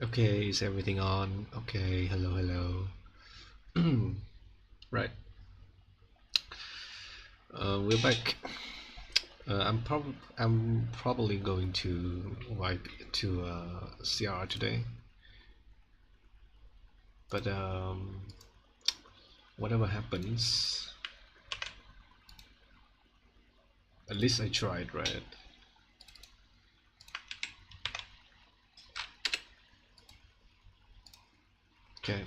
Okay, is everything on? Okay, hello, hello. Right, we're back. I'm probably going to wipe to CRR today, but whatever happens, at least I tried, right? Okay.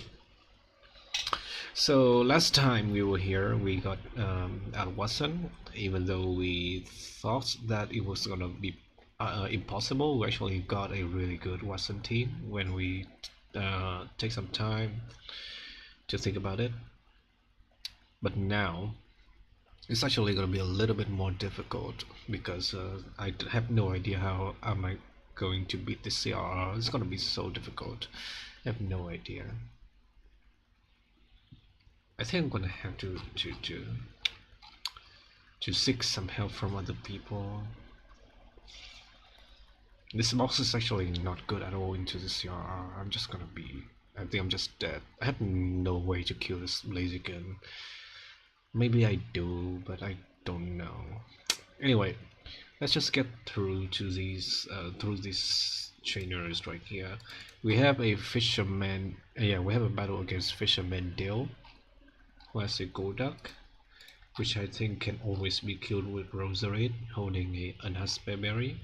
So last time we were here, we got at Watson. Even though we thought that it was gonna be impossible, we actually got a really good Watson team when we take some time to think about it. But now it's actually gonna be a little bit more difficult because have no idea how am I going to beat the CRR. It's gonna be so difficult. I have no idea. I think I'm gonna have to seek some help from other people. This box is actually not good at all into the CRR. I'm just gonna be. I think I'm just dead. I have no way to kill this laser gun. Maybe I do, but I don't know. Anyway, let's just get through these trainers right here. We have a fisherman. Yeah, we have a battle against Fisherman Dale, who has a Golduck, which I think can always be killed with Roserade, holding a Unhusband Berry.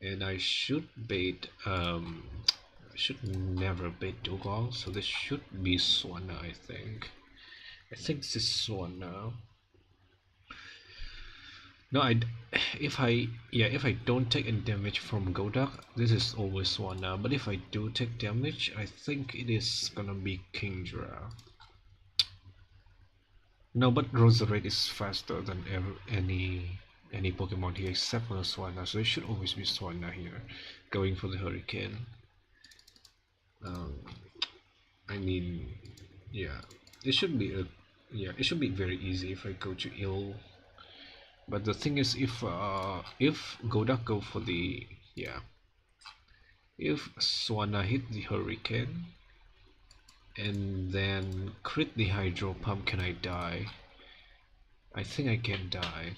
And I should bait. I should never bait Dugong, so this should be Swanna. I think. I think this is Swanna. No, if I don't take any damage from Golduck, this is always Swanna. But if I do take damage, I think it is gonna be Kingdra. No, but Roserade is faster than any Pokemon here except for the Swanna, so it should always be Swanna here, going for the Hurricane. Um, I mean, yeah, it should be it should be very easy if I go to ill. But the thing is, if Golduck go for the if Swanna hit the Hurricane and then crit the Hydro Pump, can I die? I think I can die.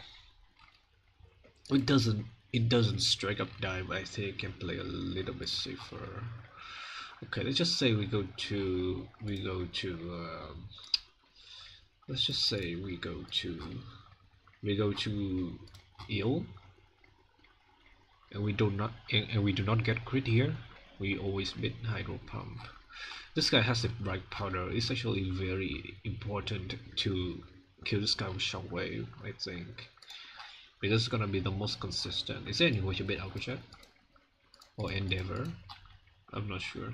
It doesn't straight up die, but I think I can play a little bit safer. Okay, let's just say let's just say we go to eel, and we do not get crit here. We always beat Hydro Pump. This guy has a bright powder. It's actually very important to kill this guy with Shockwave, I think. Because it's gonna be the most consistent. Is there any way to beat Alcochat? Or Endeavor? I'm not sure.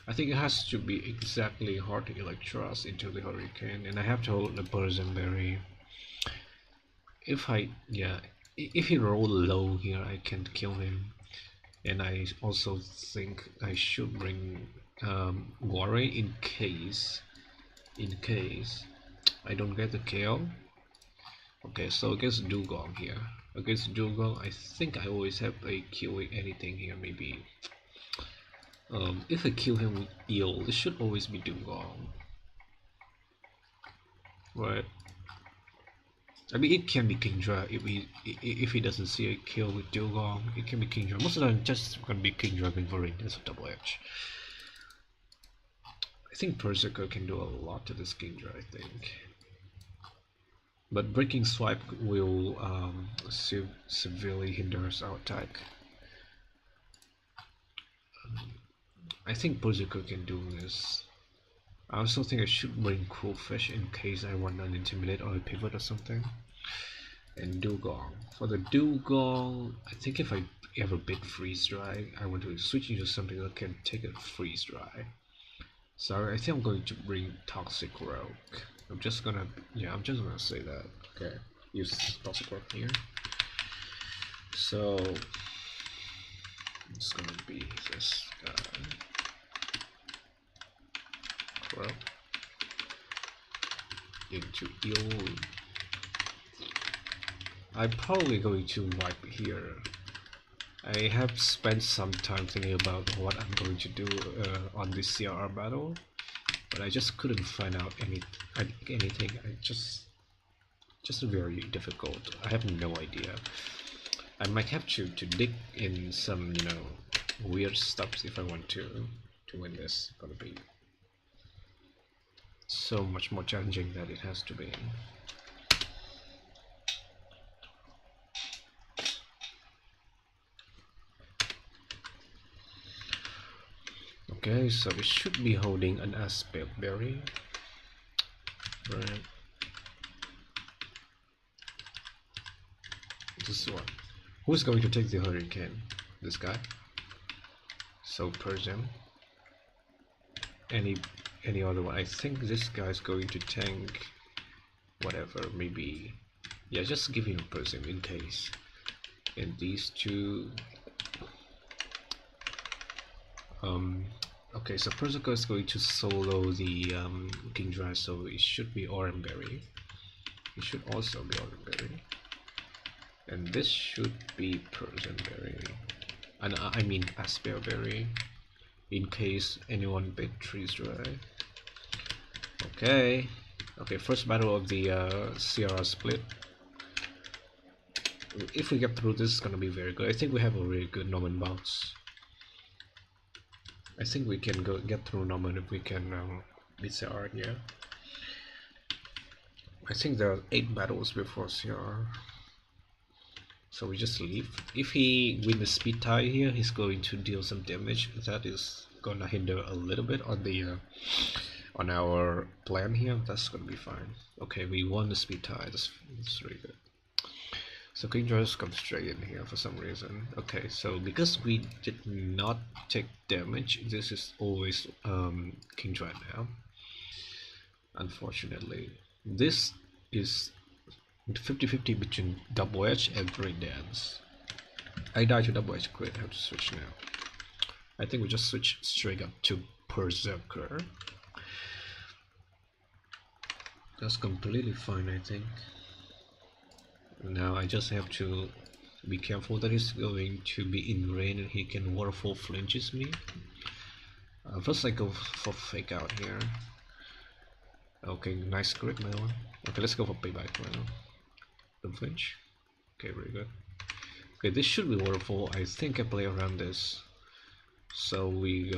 I think it has to be exactly hard to Electros into the Hurricane, and I have to hold the Poison Berry. If he roll low here, I can kill him. And I also think I should bring Waray in case I don't get the KO. Okay, so against Dugong here. Against Dugong, I think I always have a killing anything here. Maybe if I kill him with Eel, this should always be Dugong, right? I mean, it can be Kingdra if he doesn't see a kill with Dugong. It can be Kingdra. Most of the time, just gonna be Kingdra going for it. It's a double edge. I think Berserker can do a lot to this Kingdra. I think. But Breaking Swipe will severely hinders our attack. I think Berserker can do this. I also think I should bring Cool Fish in case I want an Intimidate or a Pivot or something. And Dugong. For the Dugong, I think if I ever bid Freeze Dry, I want to switch into something that can take a Freeze Dry. So I think I'm going to bring Toxic Rogue. I'm just gonna say that. Okay, use Toxic Rogue here. So it's gonna be this guy. Rogue into Eel. I'm probably going to wipe here I have spent some time thinking about what I'm going to do on this CRR battle, but I just couldn't find out anything. I just very difficult. I have no idea. I might have to dig in some, you know, weird stuff if I want to win this. It's gonna be so much more challenging than it has to be. Okay, so we should be holding an aspect berry. Right. This one. Who's going to take the hurricane? This guy. So Persian. Any other one? I think this guy's going to tank whatever, maybe. Yeah, just give him a Persian in case. And these two. Okay, so Persica is going to solo the King Dry, so it should be Oranberry. It should also be Oranberry. And this should be Persianberry. And I mean Asperberry. In case anyone bit trees dry. Okay. Okay, first battle of the CRR split. If we get through this, it's gonna be very good. I think we have a really good Norman bounce. I think we can get through Norman if we can beat CRR, yeah. I think there are 8 battles before CRR. So we just leave. If he wins the speed tie here, he's going to deal some damage. That is gonna hinder a little bit on the on our plan here. That's gonna be fine. Okay, we won the speed tie. That's really good. So King Joyce comes straight in here for some reason. Okay, so because we did not take damage, this is always King Joy now. Unfortunately, this is 50-50 between double edge and great dance. I die to double edge crit. I have to switch now. I think we just switch straight up to Berserker. That's completely fine, I think. Now I just have to be careful that he's going to be in rain and he can waterfall flinches me. First I go for fake out here. Okay, nice crit my one. Okay, let's go for payback now. Don't flinch. Okay, very good. Okay, this should be waterfall. I think I play around this. So we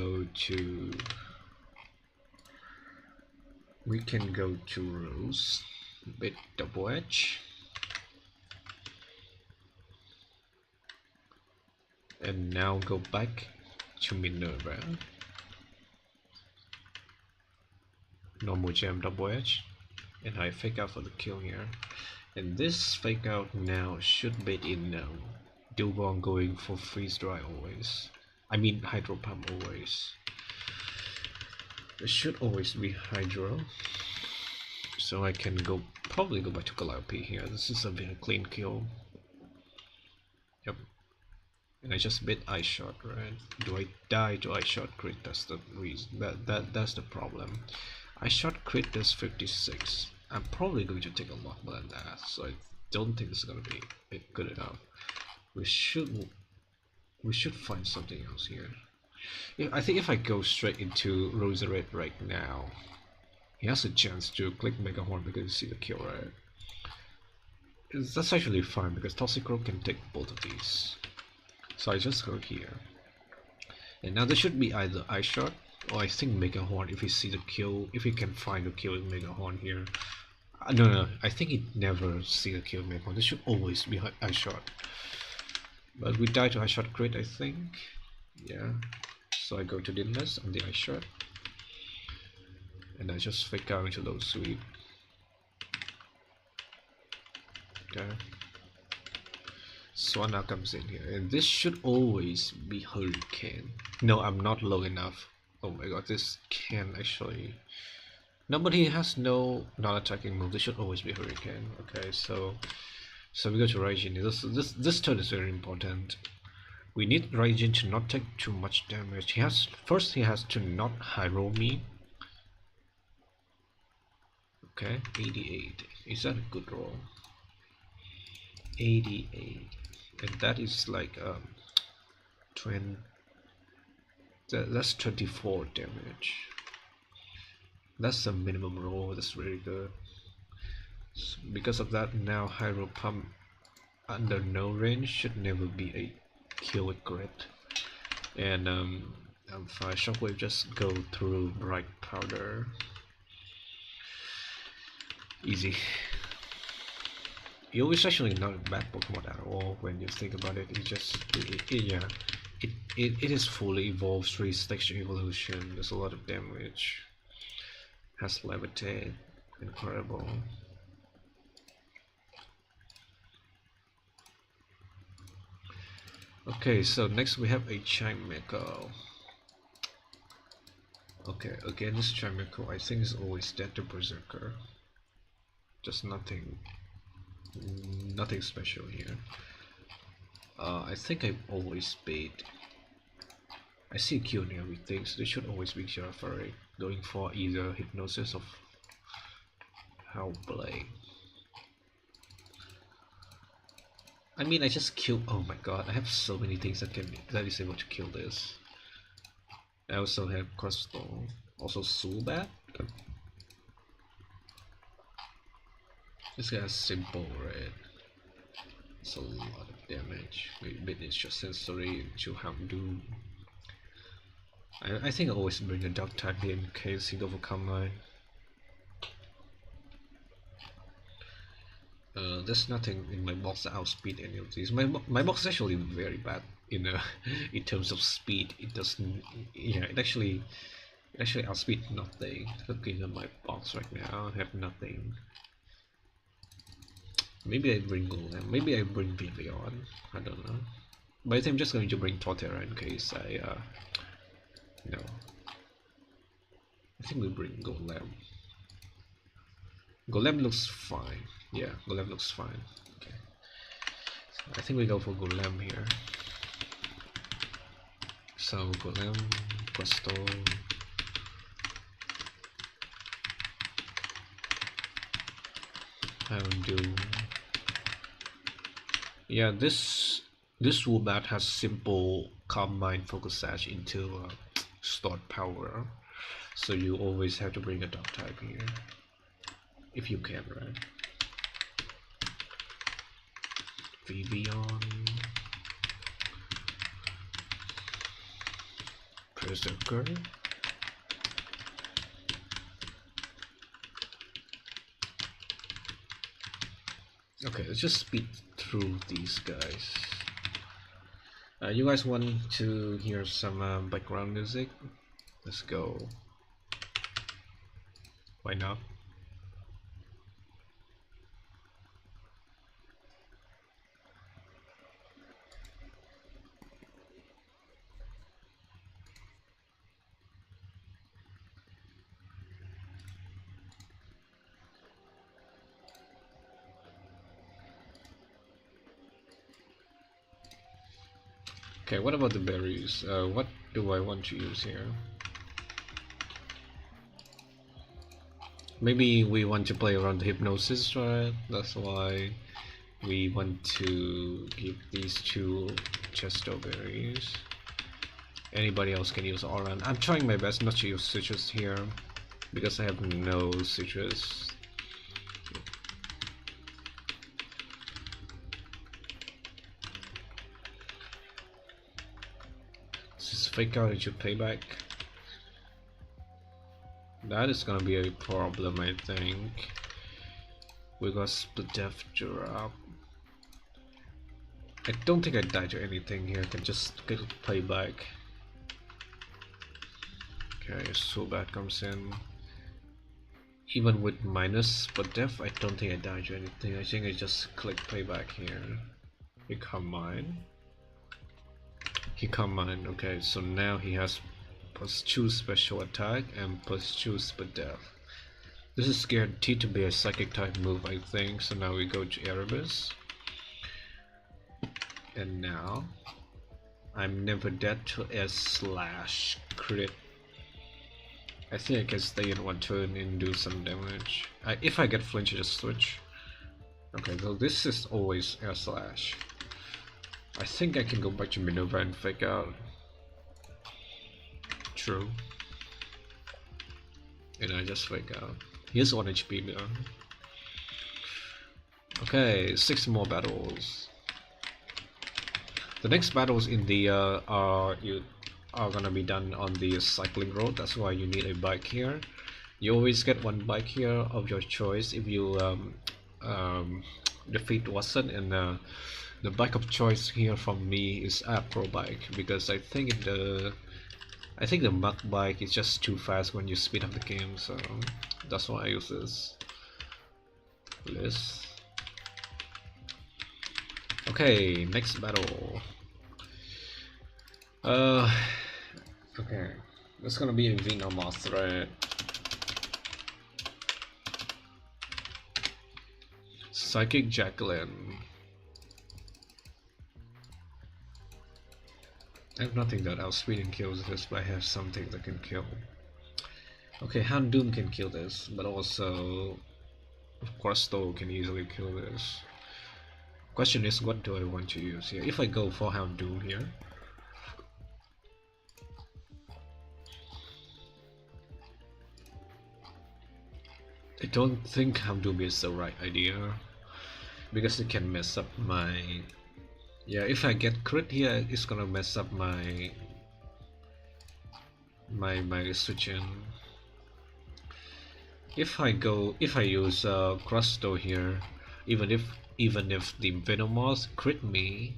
can go to Rose, bit double edge, and now go back to Minerva. Normal jam double edge, and I fake out for the kill here. And this fake out now should bait in now. Dubon going for freeze dry always. I mean hydro pump always. It should always be hydro. So I can probably go back to Calliope here. This is a very clean kill. Yep. And I just bit ice shot, right? Do I die to ice shot crit? That's the reason. That's the problem. Ice shot crit does 56. I'm probably going to take a lot more than that, so I don't think it's gonna be good enough. We should find something else here. I think if I go straight into Rosary right now, he has a chance to click Mega Horn because you see the kill, right? That's actually fine because Toxicroak can take both of these. So I just go here. And now there should be either Ice Shot or I think Mega Horn if he see the kill, if he can find the kill with Mega Horn here. No, I think he never see the kill with Mega Horn. This should always be Ice Shot. But we die to Ice Shot crit, I think. Yeah. So I go to Dinless on the Ice Shot. And I just fake out into low sweep. Okay. Swan now comes in here, and this should always be Hurricane. No, I'm not low enough. Oh my god, this can actually. No, but he has no non-attacking move. This should always be Hurricane. Okay, so we go to Raijin. This turn is very important. We need Raijin to not take too much damage. He has to not hydro me. Okay, 88. Is that a good roll? 88. And that is like That's 24 damage. That's the minimum roll. That's really good. So because of that, now Hydro Pump under no range should never be a kill with crit. And Fire Shockwave just go through Bright Powder. Easy. Yo is actually not a bad Pokemon at all when you think about it. It just, yeah, it is fully evolved, 3-stage evolution. There's a lot of damage. Has Levitate, incredible. Okay, so next we have a Chimecho. Okay, again this Chimecho I think is always dead to Berserker. Just nothing special here. I think I always bait. I see Q and everything, so they should always be Giraffe going for either Hypnosis or Hellblade. I mean, I just killed. Oh my god, I have so many things that is able to kill this. I also have Crystal, also Soulbat. This guy is simple, right? It's a lot of damage. Maybe it's just sensory to Houndoom. I think I always bring a Dark type here in case he overcome mine. There's nothing in my box that outspeed any of these. My box is actually very bad in in terms of speed. It doesn't. Yeah, it actually outspeed nothing. Looking at my box right now, I have nothing. Maybe I bring Golem. Maybe I bring Vivian. I don't know. But I think I'm just going to bring Torterra in case I no. I think we bring Golem. Golem looks fine. Yeah, Golem looks fine. Okay. So I think we go for Golem here. So Golem, Crystal. Houndoom. Yeah, this Woobat has simple Calm Mind Focus Sash into stored power, so you always have to bring a Dark type here, if you can, right? Vivian, Berserker. Okay, let's just speed through these guys. You guys want to hear some background music? Let's go. Why not? Okay, what about the berries? What do I want to use here? Maybe we want to play around the hypnosis, right? That's why we want to give these two Chesto berries. Anybody else can use Oran. I'm trying my best not to use citrus here because I have no citrus. Fake out into payback. That is gonna be a problem, I think. We got split death drop. I don't think I die to anything here. I can just get payback. Okay, so that comes in. Even with minus split death, I don't think I die to anything. I think I just click payback here. Become mine. He command. Okay, so now he has +2 special attack and +2 split death. This is guaranteed to be a psychic type move, I think. So now we go to Erebus, and now I'm never dead to S/crit. I think I can stay in one turn and do some damage. If I get flinch, I just switch. Okay, so this is always S/. I think I can go back to Minerva and fake out. True. And I just fake out. Here's 1 HP now. Okay, 6 more battles. The next battles in the are gonna be done on the cycling road. That's why you need a bike here. You always get 1 bike here of your choice if you defeat Watson, and the bike of choice here from me is Pro bike, because I think the mud bike is just too fast when you speed up the game, so that's why I use this. Okay, next battle. Okay, that's gonna be a Venomous threat. Psychic Jacqueline. I have nothing that outspeeding kills this, but I have something that can kill. Okay, Hand Doom can kill this, but also Crossbow can easily kill this. Question is, what do I want to use here? If I go for Hound Doom here, I don't think Hound Doom is the right idea, because it can mess up my... Yeah, if I get crit here, it's gonna mess up my switching. If I use Crossbow here, even if the Venomous crit me,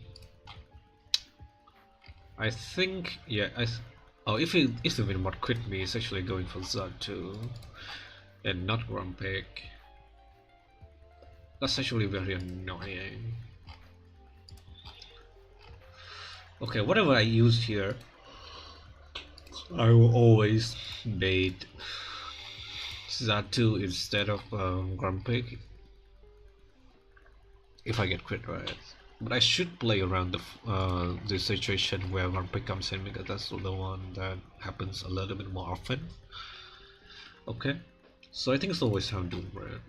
I think, yeah, if the Venomous crit me, it's actually going for Zod too, and not Grumpig. That's actually very annoying. Okay, whatever I use here, I will always bait Zatu instead of Grumpig if I get crit right. But I should play around the situation where Grumpig comes in, because that's the one that happens a little bit more often. Okay, so I think it's always Hound Doom, right?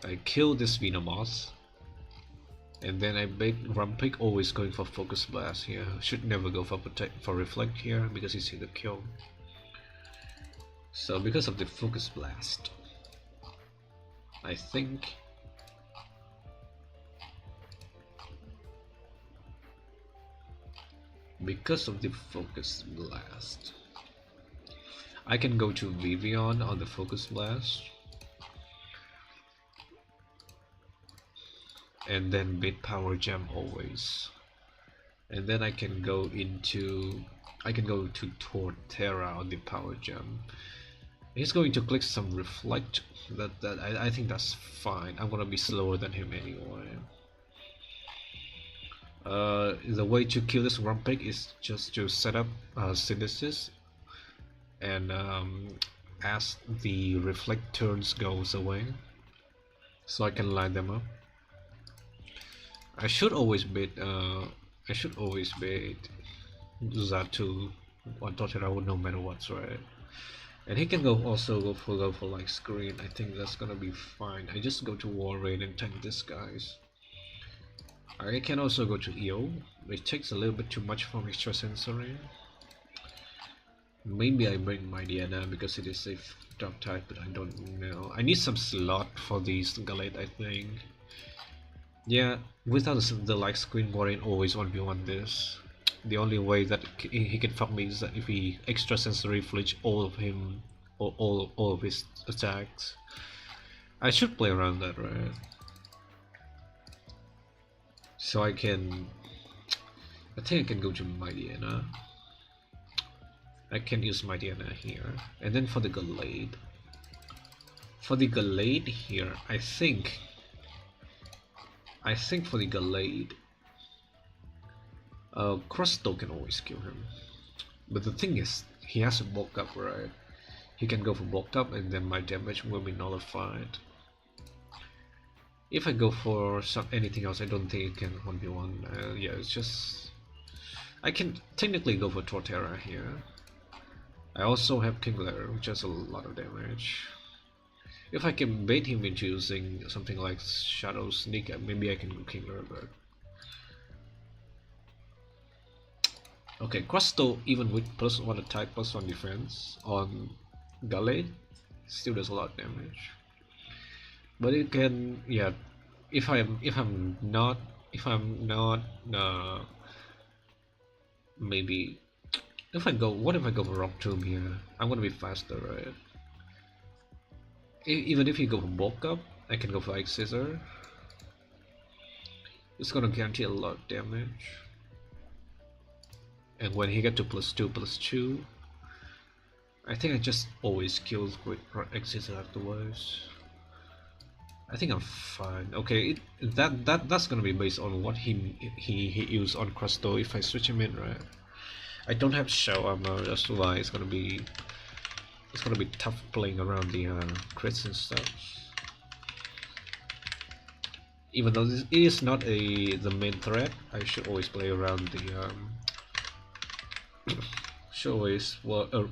I kill this Venomous, and then I bait Grumpig, always going for Focus Blast here. Should never go for Reflect here, because he's the kill. So because of the Focus Blast, I think I can go to Vivian on the Focus Blast, and then bait Power Gem always, and then I can go to Torterra on the Power Gem. He's going to click some Reflect. I think that's fine. I'm gonna be slower than him anyway. The way to kill this Grumpig is just to set up Synthesis, and as the Reflect turns goes away, so I can line them up. I should always bait Zatu on Torterra no matter what, right? And he can also go for like Screen. I think that's gonna be fine. I just go to War Raid and tank this guys. I can also go to EO, which takes a little bit too much from Extrasensory. Maybe I bring my Diana because it is a dark type, but I don't know. I need some slot for these Galate, I think. Yeah, without the like Screen Warrior always 1v1 this. The only way that he can fuck me is that if he Extrasensory flinch all of him, or all of his attacks. I should play around that, right? So I think I can go to Diana. I can use Diana here, and then for the Galade. Here, I think for the Galade, Crossbow can always kill him, but the thing is, he has a bulk up, right? He can go for bulked up, and then my damage will be nullified. If I go for anything else, I don't think it can 1v1. Yeah, it's just... I can technically go for Torterra here. I also have Kingler, which has a lot of damage. If I can bait him into using something like Shadow Sneak, maybe I can go Kingler, but okay, Crusto even with +1 attack, +1 defense on Gallade still does a lot of damage. But it can, yeah. If I'm not maybe if I go, what if I go for Rock Tomb here? I'm gonna be faster, right? Even if you go for Bulk Up, I can go for Ice Scissor. It's gonna guarantee a lot of damage. And when he get to +2/+2, I think I just always kills with Ice Scissor afterwards. I think I'm fine. Okay, that's gonna be based on what he used on Crusto. If I switch him in, right? I don't have shell armor, that's why it's gonna be tough playing around the crits and stuff. Even though this is not the main threat, I should always play around the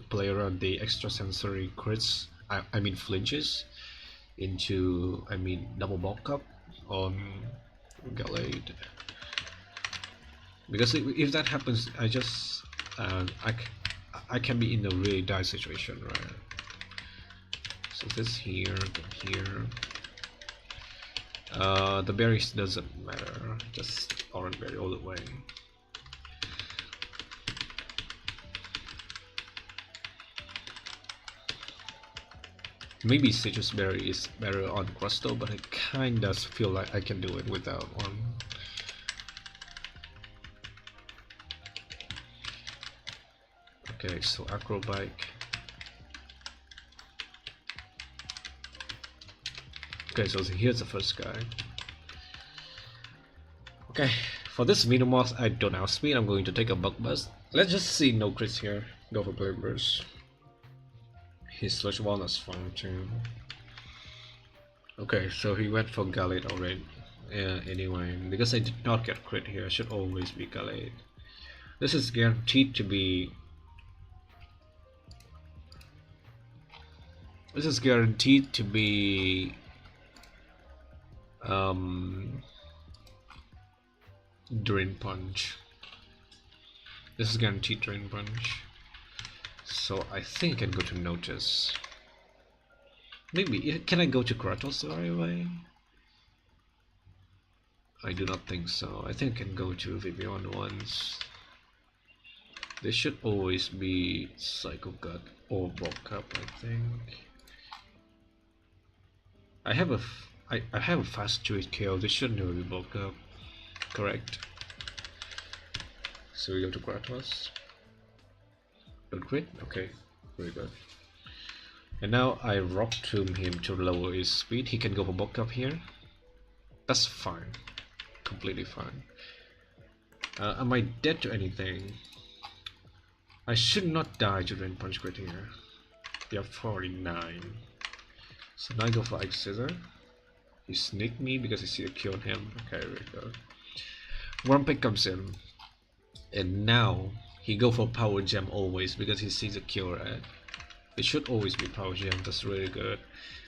play around the extrasensory crits. I mean flinches into double bulk up on Gallade. Because if that happens, I just I can be in a really dire situation, right? So this here, here. The berries doesn't matter, just orange berry all the way. Maybe citrus berry is better on Crusto, but I kinda feel like I can do it without one. Okay, so acrobike. Okay, so here's the first guy. Okay, for this Venomoth, I don't outspeed. I'm going to take a Bug Buzz. Let's just see no crits here. Go for Blade Burst. His Sludge Walnut's fine too. Okay, so he went for Gallade already. Anyway, because I did not get crit here, I should always be Gallade. This is guaranteed to be. This is guaranteed to be. Drain Punch. This is guaranteed Drain Punch. So I think I can go to Notice. Maybe, can I go to Kratos right away? I do not think so. I think I can go to Vivian once. There should always be Psycho Gut or Bulk Up, I think. I have a fast choice KO. This should never be Bulk Up. Correct. So we go to Kratos. Don't crit? Okay, very good. And now I Rock Tomb him to lower his speed. He can go for Bulk Up here. That's fine. Completely fine. Am I dead to anything? I should not die to Drain Punch crit here. They are 49. So now I go for Ice Scissor. He sneaked me because he see a kill on him. Okay, very good. Grumpy comes in. And now he go for Power Gem always because he sees a kill, right? It should always be Power Gem, that's really good.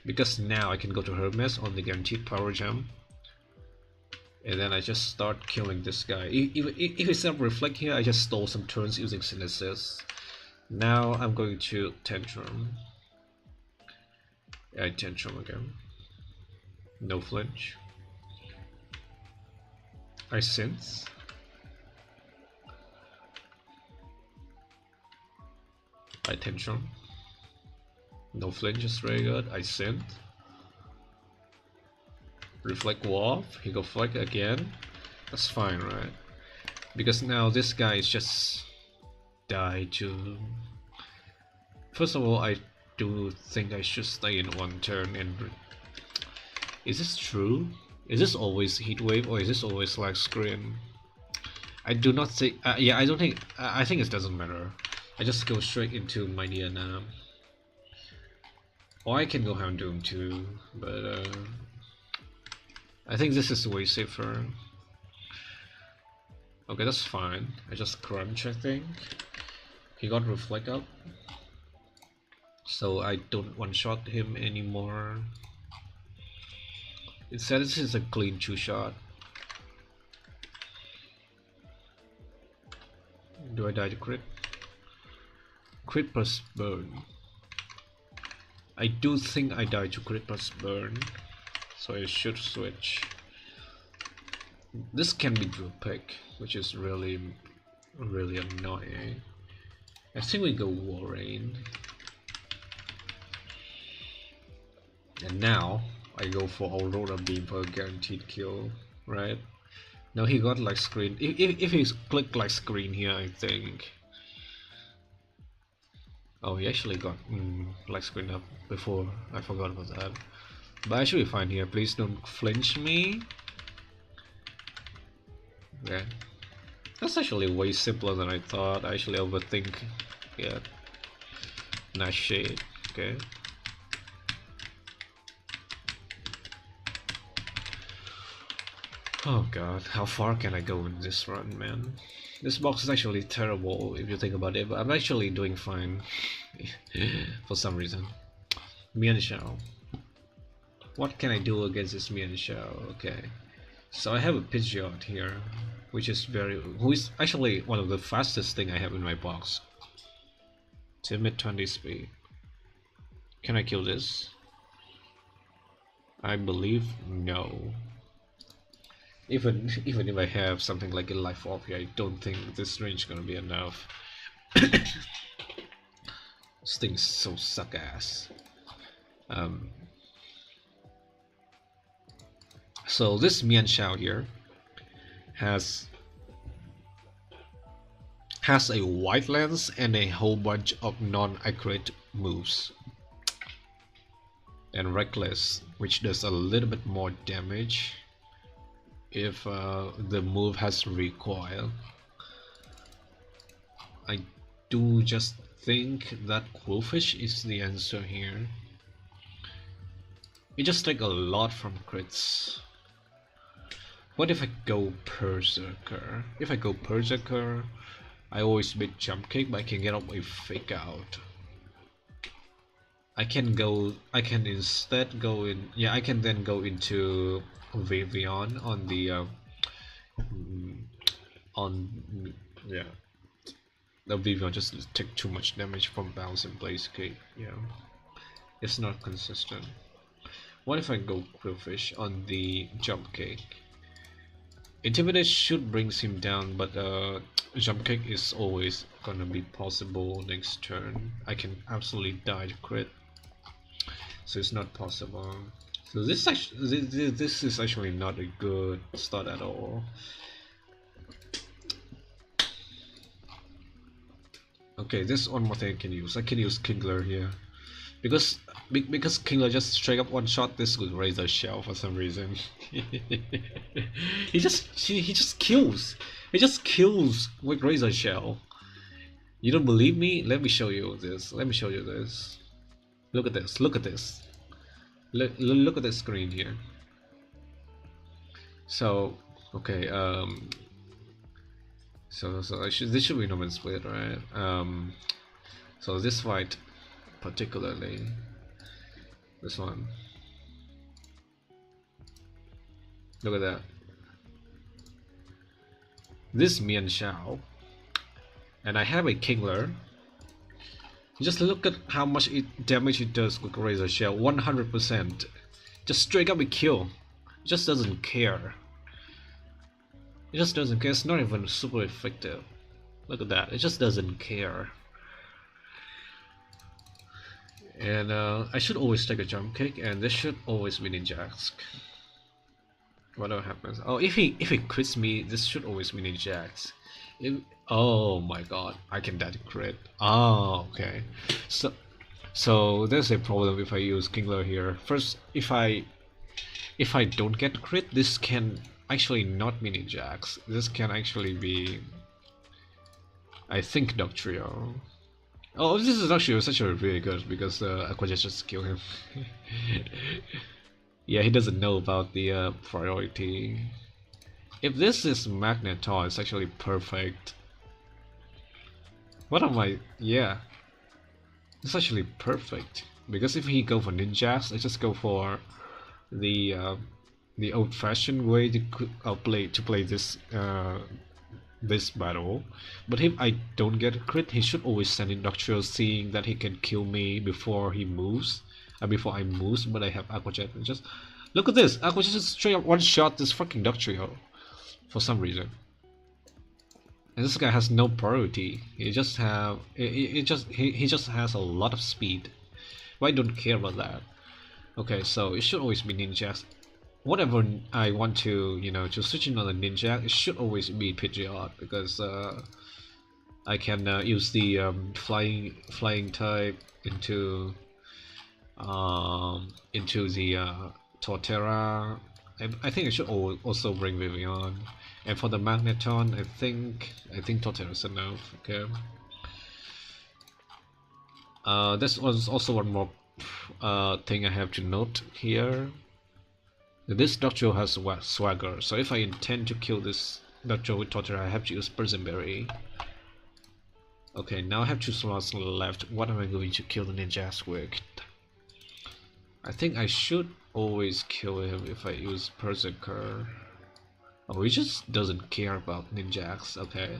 Because now I can go to Hermes on the guaranteed Power Gem. And then I just start killing this guy. If it's not Reflect here, I just stole some turns using Synesis. Now I'm going to Tantrum. I Tantrum again. No flinch. I Synth. I Tantrum. No flinch is very good. I Synth. Reflect Wolf. He go Flick again. That's fine, right? Because now this guy is just die to. First of all, I do think I should stay in one turn. And is this true? Is this always Heat Wave or is this always like Screen? I do not think. Yeah, I don't think. I think it doesn't matter. I just go straight into my Diana. Or I can go Houndoom too, but I think this is way safer. Okay, that's fine. I just crunch, I think. He got Reflect up. so I don't one-shot him anymore. Instead, this is a clean two-shot. Do I die to crit? Crit plus burn. I do think I die to crit plus burn, so I should switch. This can be drill pick, which is really annoying. I think we go Warrain. And now I go for Aurora Beam for a guaranteed kill, right? Now he got like screen. If he's clicked like screen here, I think. Oh, he actually got like screen up before. I forgot about that. But I should be fine here. Please don't flinch me. Okay. That's actually way simpler than I thought. I actually overthink. Yeah. Nice shade. Okay. Oh god, how far can I go in this run, man? This box is actually terrible if you think about it, but I'm actually doing fine for some reason. Mian Shao. What can I do against this Mian Shao? Okay. So I have a Pidgeot here, which is who is actually one of the fastest thing I have in my box. Timid 20 speed. Can I kill this? I believe no. Even if I have something like a life orb here, I don't think this range is gonna be enough. This thing's so suck ass. So this Mian Shao here has a white lens and a whole bunch of non-accurate moves. And Reckless, which does a little bit more damage if the move has recoil. I do just think that Qwilfish is the answer here. It just takes a lot from crits. What if I go Berserker? If I go Berserker, I always beat Jump Kick, but I can get up a Fake Out. I can instead go in. Yeah, I can then go into Vivian on the the Vivian just take too much damage from bounce and Blaze Kick. Yeah, it's not consistent. What if I go Qwilfish on the Jump Kick? Intimidate should brings him down, but Jump Kick is always gonna be possible next turn. I can absolutely die to crit, so it's not possible. So this is actually not a good start at all. Okay, this one more thing I can use. I can use Kingler here, because Kingler just straight up one shot this with Razor Shell for some reason. he just kills. He just kills with Razor Shell. You don't believe me? Let me show you this. Let me show you this. Look at this. Look at this. Look at the screen here. So okay, so this should be no man's split, right? So this fight particularly, this one, look at that. This Mian Shao, and I have a Kingler. Just look at how much damage it does with Razor Shell. 100%. Just straight up a kill. It just doesn't care. It just doesn't care. It's not even super effective. Look at that. It just doesn't care. And I should always take a Jump Kick, and this should always win in Jax. Whatever happens. Oh, if he crits me, this should always win in Jax. Oh my god, I can die to crit. Oh, okay. So there's a problem if I use Kingler here. First, if I don't get crit, this can actually not mini Jax. This can actually be, I think, Doctrio. Oh, this is actually really good because Aquajet just kill him. Yeah, he doesn't know about the priority. If this is Magnetar, it's actually perfect. What am I? Yeah. It's actually perfect because if he go for ninjas, I just go for the uh, the old-fashioned way to play this battle. But if I don't get a crit, he should always send industrial, seeing that he can kill me before he moves, before I move. But I have aquajet. And just look at this, aquajet just straight up one shot this fucking industrial for some reason. And this guy has no priority. He just have he just has a lot of speed. But I don't care about that. Okay, so it should always be ninjas. Whatever I want to, to switch in on a ninja, it should always be Pidgeot because I can use the flying type into the Torterra. I think I should also bring Vivian. And for the Magneton, I think Torterra is enough. Okay. This was also one more thing I have to note here. This Doctor has swagger, so if I intend to kill this Doctor with Torterra, I have to use Prison Berry. Okay, now I have 2 slots left. What am I going to kill the ninjas with? I think I should always kill him if I use Berserker. Oh, he just doesn't care about ninjas. Okay.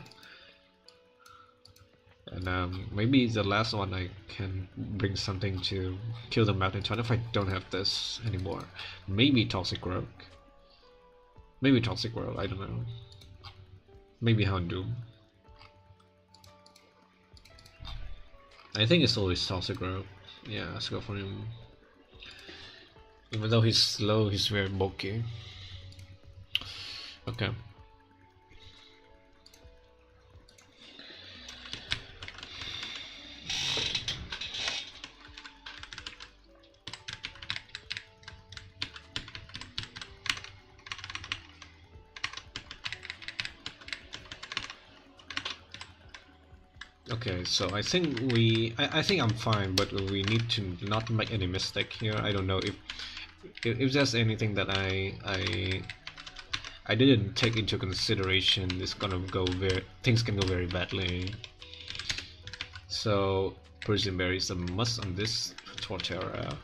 And maybe the last one I can bring something to kill the Magneton if I don't have this anymore. Maybe Toxic Rogue. Maybe Toxic Rogue, I don't know. Maybe Houndoom. I think it's always Toxic Rogue. Yeah, let's go for him. Even though he's slow, he's very bulky. Okay. Okay, so I think I think I'm fine, but we need to not make any mistake here. I don't know if there's anything that I didn't take into consideration. It's gonna go things can go very badly. So Prison Berry is a must on this Torterra.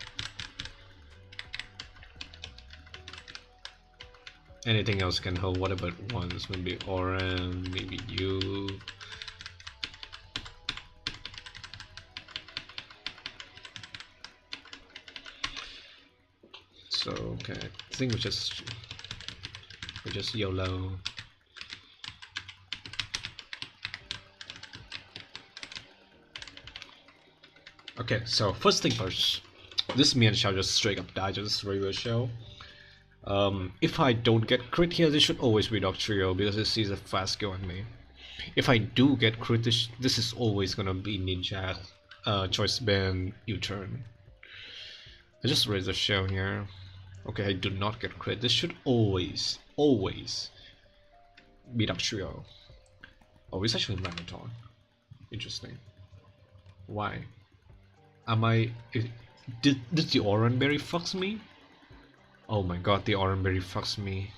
Anything else can hold whatever it wants. Maybe Oran, maybe you. So okay, I think we just YOLO. Okay, so first thing first, this Mian shall just straight up die to this regular shell. If I don't get crit here, this should always be Doctrio because it sees a fast go on me. If I do get crit, this is always gonna be Ninja, Choice Band, U-turn. I just raise the shell here. Okay, I do not get crit. This should always be Doctrio. Oh, it's actually Magneton. Interesting. Why? Did the Oranberry fucks me? Oh my god, the Oranberry fucks me.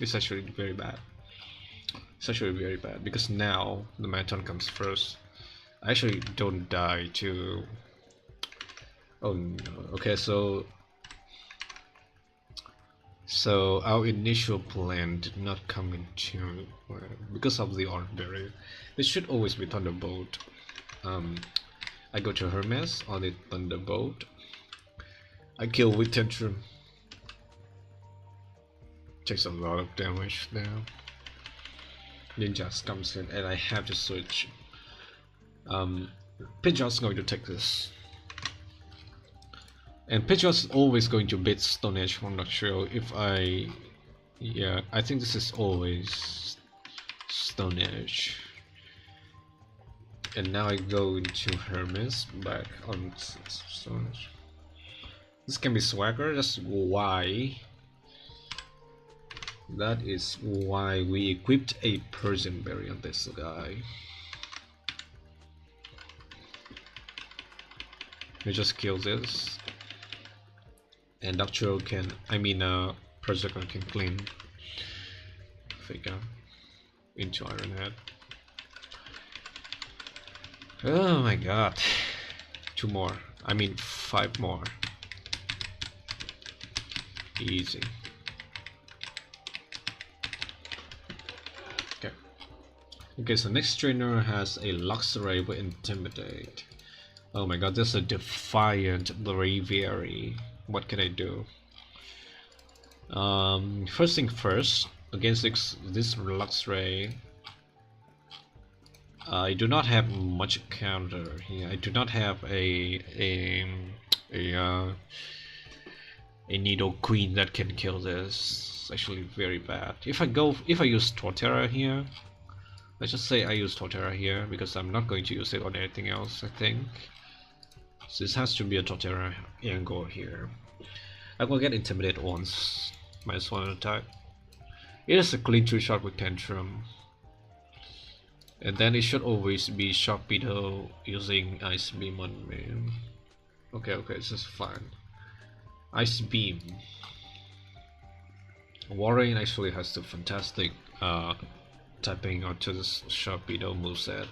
It's actually very bad. It's actually very bad because now the Magneton comes first. I actually don't die to... Oh no. Okay, so our initial plan did not come into because of the Oranberry. It should always be Thunderbolt. I go to Hermes on the Thunderbolt. I kill with Tantrum. Takes a lot of damage now. Ninjas comes in and I have to switch. Pidgeot's going to take this. And Pidgeot's always going to beat Stone Edge from Doctrio if I... Yeah, I think this is always Stone Edge. And now I go into Hermes, back on Stone Edge. This can be Swagger, that's why... That is why we equipped a Prison Berry on this guy. We just kill this. And Doctrio can, Berserker can clean Figure into Iron Head. Oh my god. 2 more. I mean 5 more. Easy. Okay. Okay, so next trainer has a Luxray with Intimidate. Oh my god, this is a Defiant Braviary. What can I do? First thing first, against this Luxray, I do not have much counter here. I do not have a Nido Queen that can kill this. It's actually very bad. If I use Torterra here, let's just say I use Torterra here because I'm not going to use it on anything else, I think. So this has to be a Torterra angle here. I will get Intimidate once. -1 attack. It is a clean 2-shot with Tantrum. And then it should always be Sharpedo using Ice Beam on me. Okay, this is fine. Ice Beam. Warren actually has the fantastic tapping onto this Sharpedo moveset,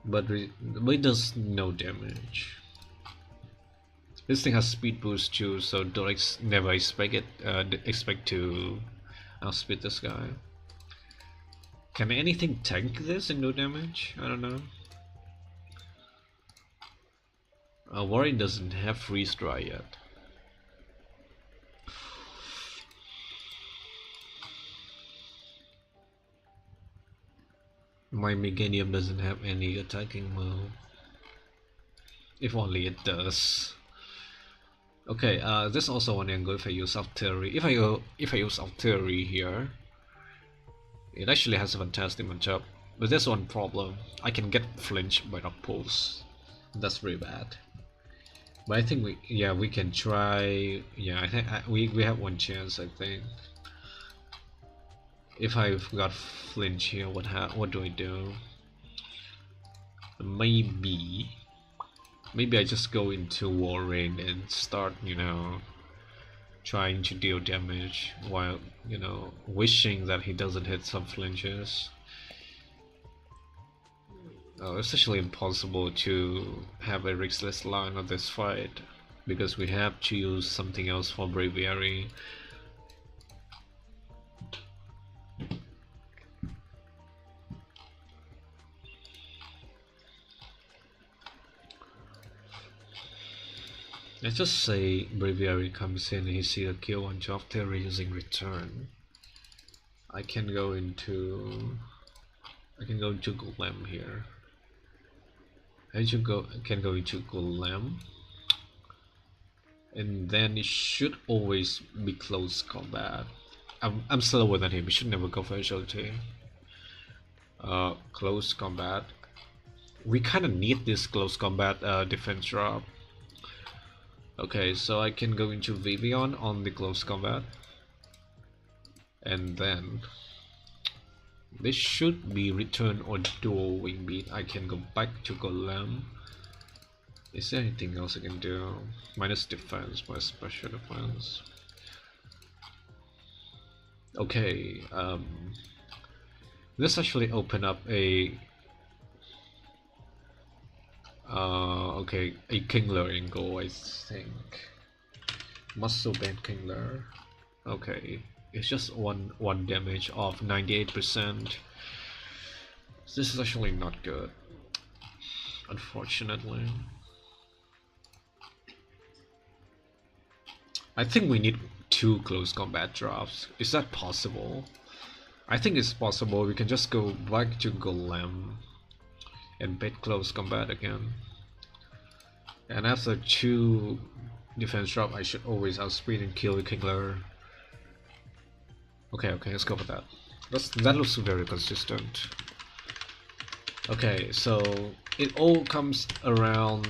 but it does no damage. This thing has speed boost too, so don't never expect to outspeed this guy. Can anything tank this and no damage? I don't know. Warren doesn't have freeze dry yet. My Meganium doesn't have any attacking move. If only it does. Okay, this also one angle if I use Alteri. If I use Alteri here, it actually has a fantastic matchup. But there's one problem. I can get flinched by Rock Pulse. That's very bad. But I think we can try. Yeah, I think we have one chance, I think. If I've got flinch here, what do I do? Maybe I just go into Warren and start, trying to deal damage while, wishing that he doesn't hit some flinches. It's actually impossible to have a riskless line on this fight because we have to use something else for Braviary. Let's just say Braviary comes in and he sees a kill on Jofter using return. I can go into Golem here. I can go into Golem, and then it should always be close combat. I'm slower than him. We should never go for agility. Close combat. We kind of need this close combat defense drop. Okay, so I can go into Vivian on the close combat, and then this should be return or dual wing beat. I can go back to Golem. Is there anything else I can do? Minus defense, minus special defense. Okay, let's actually open up a a Kingler angle, I think. Muscle Band Kingler. Okay, it's just one damage of 98%. This is actually not good, unfortunately. I think we need 2 close combat drops. Is that possible? I think it's possible. We can just go back to Golem and bet close combat again. And after 2 defense drop, I should always outspeed and kill the Kingler. Okay, let's go for that. That looks very consistent. Okay, so it all comes around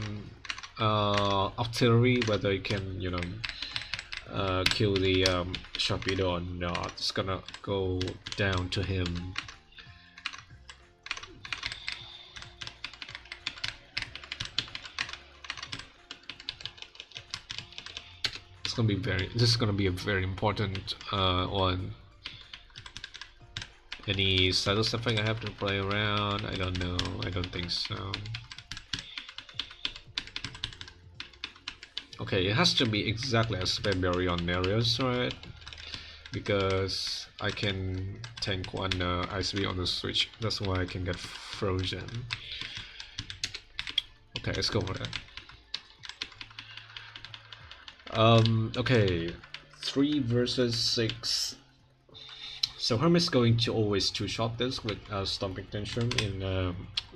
artillery, whether you can, kill the Sharpedo or not. It's gonna go down to him. This is gonna be a very important one. Any status effect I have to play around? I don't know. I don't think so. Okay, it has to be exactly as February on Nereus, right? Because I can tank one ICB on the switch. That's why I can get frozen. Okay, let's go for that. Okay, 3 versus 6. So Hermit's going to always two-shot this with Stomping Tantrum in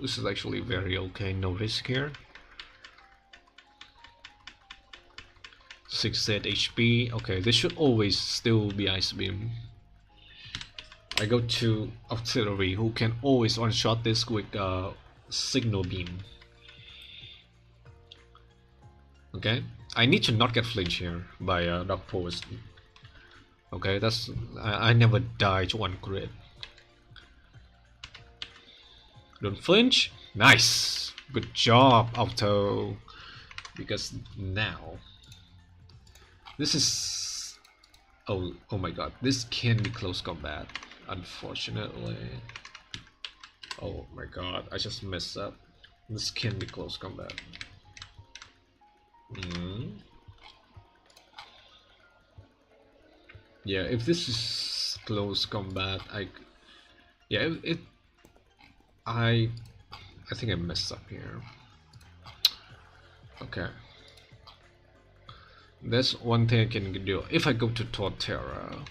this is actually very okay, no risk here. 6Z HP, okay, this should always still be Ice Beam. I go to Artillery, who can always one-shot this with Signal Beam. Okay, I need to not get flinch here by Dark Force. Okay, that's I never die to one crit. Don't flinch. Nice, good job, Auto. Because now this is oh my god, this can be close combat. Unfortunately, oh my god, I just messed up. This can be close combat. Yeah, if this is close combat, yeah, I think I messed up here. Okay, there's one thing I can do. If I go to Torterra,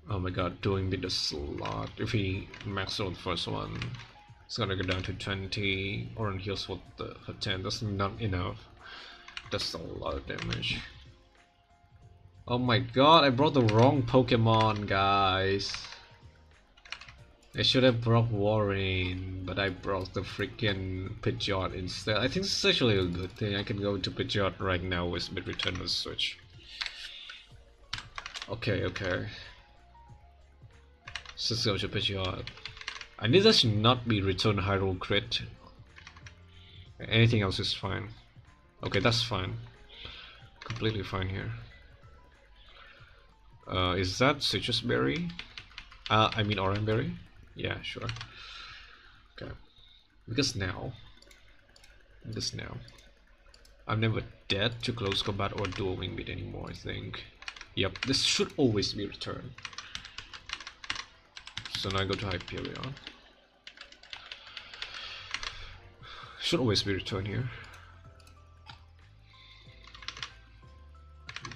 oh my god, doing with the slot. If he maxes out the first one, it's gonna go down to 20. Or heals for 10. That's not enough. That's a lot of damage. Oh my god, I brought the wrong Pokemon, guys. I should have brought Warren, but I brought the freaking Pidgeot instead. I think this is actually a good thing. I can go to Pidgeot right now with mid-return on the switch. Okay, okay. Let's go to Pidgeot. I need this to not be return Hyrule crit. Anything else is fine. Okay, that's fine. Completely fine here. Is that Citrus Berry? I mean Orange Berry? Yeah, sure. Okay. Because now, I'm never dead to close combat or dual wing beat anymore, I think. Yep, this should always be returned. So now I go to Hyperion. Should always be returned here.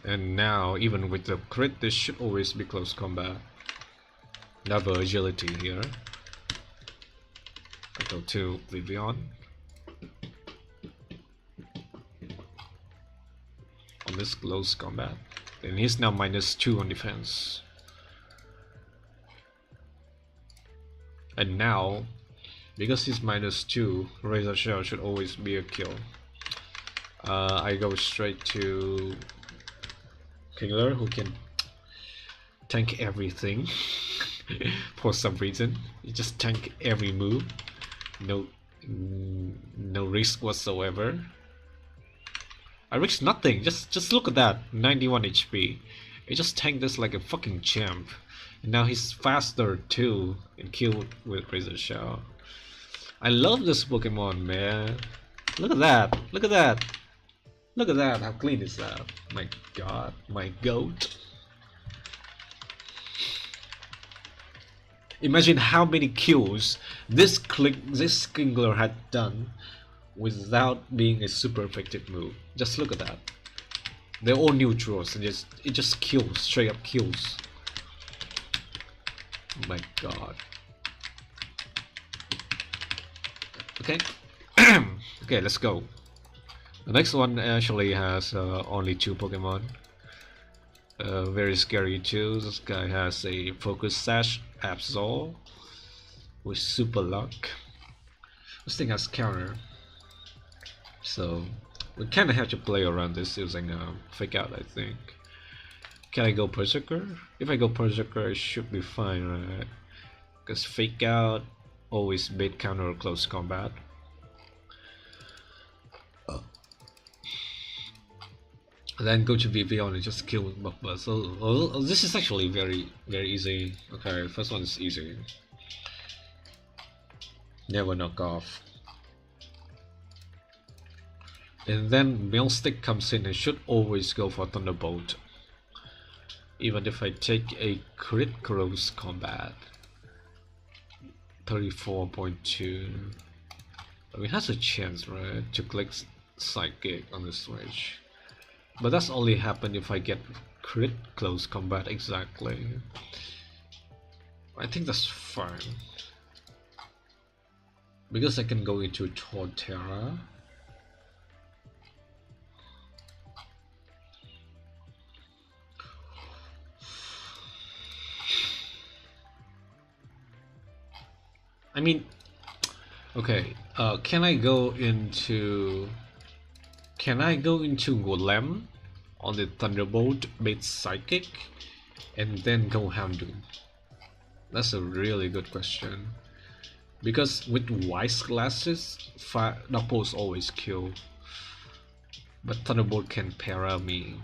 And now, even with the crit, this should always be close combat. Double agility here. I go to Vivian. On this close combat. And he's now -2 on defense. And now, because he's -2, Razor Shell should always be a kill. I go straight to Kingler, who can tank everything. For some reason, he just tank every move. No risk whatsoever. I risk nothing. Just look at that, 91 HP. He just tanked this like a fucking champ. And now he's faster too and kill with Razor Shell. I love this Pokemon, man. Look at that. Look at that. Look at that. How clean is that? My god, my goat. Imagine how many kills this Kingler had done without being a super effective move. Just look at that. They're all neutrals and it just kills, straight up kills. Oh my god. Okay. Okay, let's go. The next one actually has only 2 Pokemon. Very scary too. This guy has a Focus Sash Absol with Super Luck. This thing has counter. So we kinda have to play around this using Fake Out, I think. Can I go Berserker? If I go Berserker, it should be fine, right? Because Fake Out always bait counter close combat. Then go to Vivian and just kill with Buckbuzz. So this is actually very easy. Okay, first one is easy. Never knock off. And then Mailstick comes in and should always go for Thunderbolt. Even if I take a crit close combat. 34.2. I mean, has a chance, right, to click Psychic on the switch. But that's only happen if I get crit close combat exactly. I think that's fine. Because I can go into Torterra. I mean, okay, can I go into Golem on the Thunderbolt based Psychic and then go Houndoom? That's a really good question. Because with Wise Glasses, Doppos always kill. But Thunderbolt can para me.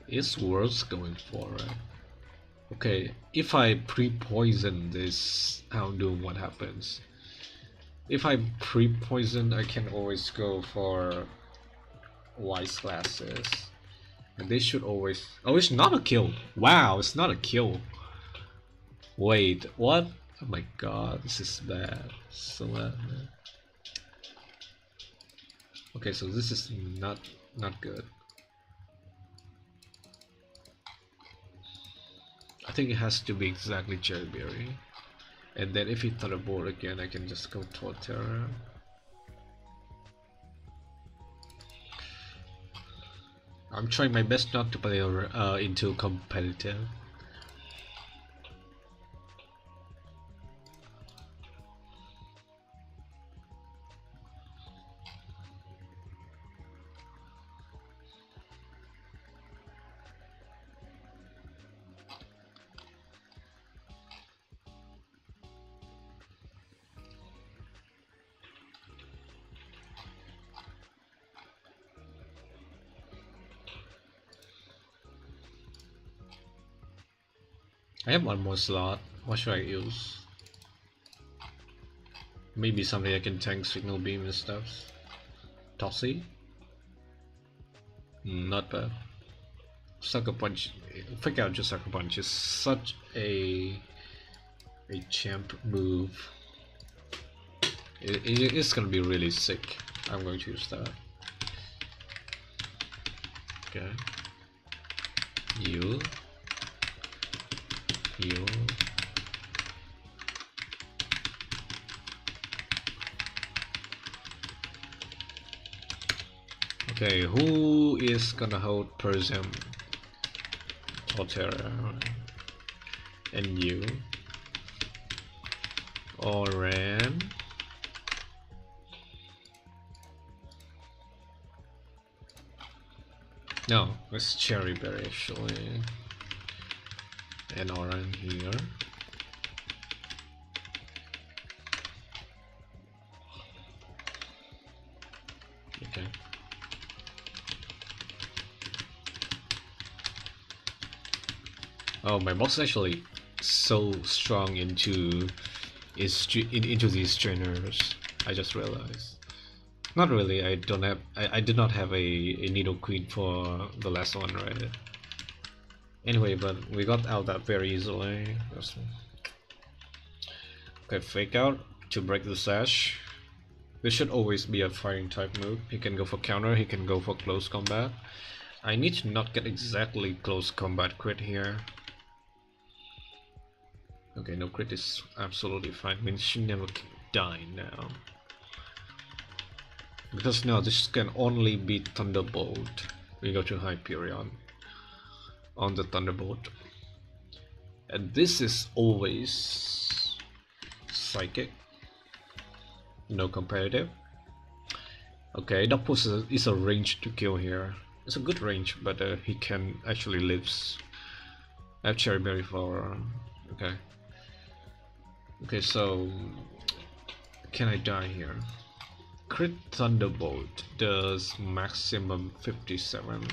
It's worth going for it. Okay, if I pre-poison this Houndoom, what happens? If I pre-poison, I can always go for Wise Glasses. And they should always... Oh, it's not a kill! Wow, it's not a kill! Wait, what? Oh my god, this is bad. So bad, man. Okay, so this is not good. I think it has to be exactly Cherryberry. And then if he Thunderbolt again, I can just go Torterra. I'm trying my best not to play into competitive. I have one more slot. What should I use? Maybe something I can tank Signal Beam and stuff. Tossy? Not bad. Sucker Punch. Fake out just Sucker Punch is such a champ move. It's gonna be really sick. I'm going to use that. Okay. You. Okay, who is gonna hold Persem? Torterra. And you. Oran. No, it's Cherryberry actually. And Oran here. Okay. Oh, my boss is actually so strong into these trainers. I just realized. Not really. I don't have. I did not have a Needle Queen for the last one, right? Anyway, but we got out that very easily. Okay, Fake Out to break the sash. This should always be a fighting type move. He can go for counter. He can go for close combat. I need to not get exactly close combat crit here. Okay, no crit is absolutely fine. Means she never can die now. Because now this can only be Thunderbolt. We go to Hyperion on the Thunderbolt. And this is always Psychic. No competitive. Okay, Doppos is a range to kill here. It's a good range, but he can actually lives. I have Cherryberry for... okay. Okay, so... can I die here? Crit Thunderbolt does maximum 57.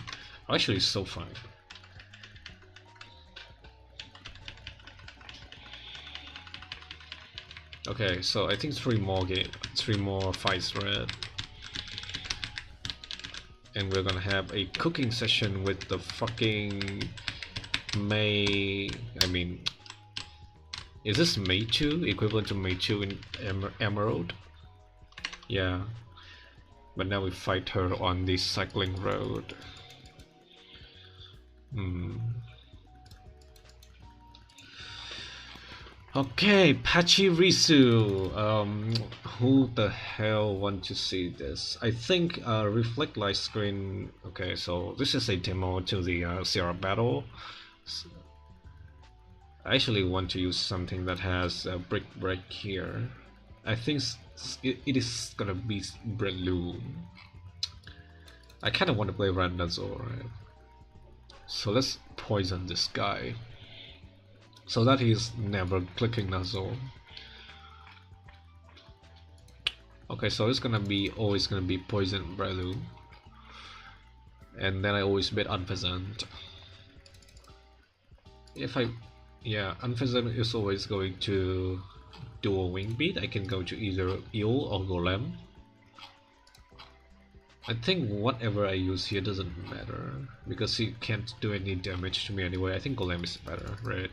Actually, so fine. Okay, so I think three more fights red. and we're gonna have a cooking session with the fucking May. I mean, is this May 2 equivalent to May 2 in Emerald? Yeah, but now we fight her on the cycling road. Okay, Pachirisu. Who the hell want to see this? I think reflect light screen. Okay, so this is a demo to the CRR battle. I actually want to use something that has a brick break here. I think it is gonna be Breloom. I kind of want to play Randazor, right? So let's poison this guy so that he's never clicking Nazor. Okay, so it's gonna be always gonna be poison Breloom, and then I always bet Unpheasant. If I, yeah, Unpheasant is always going to do a wing beat. I can go to either Eel or Golem. I think whatever I use here doesn't matter because he can't do any damage to me anyway. I think Golem is better, right?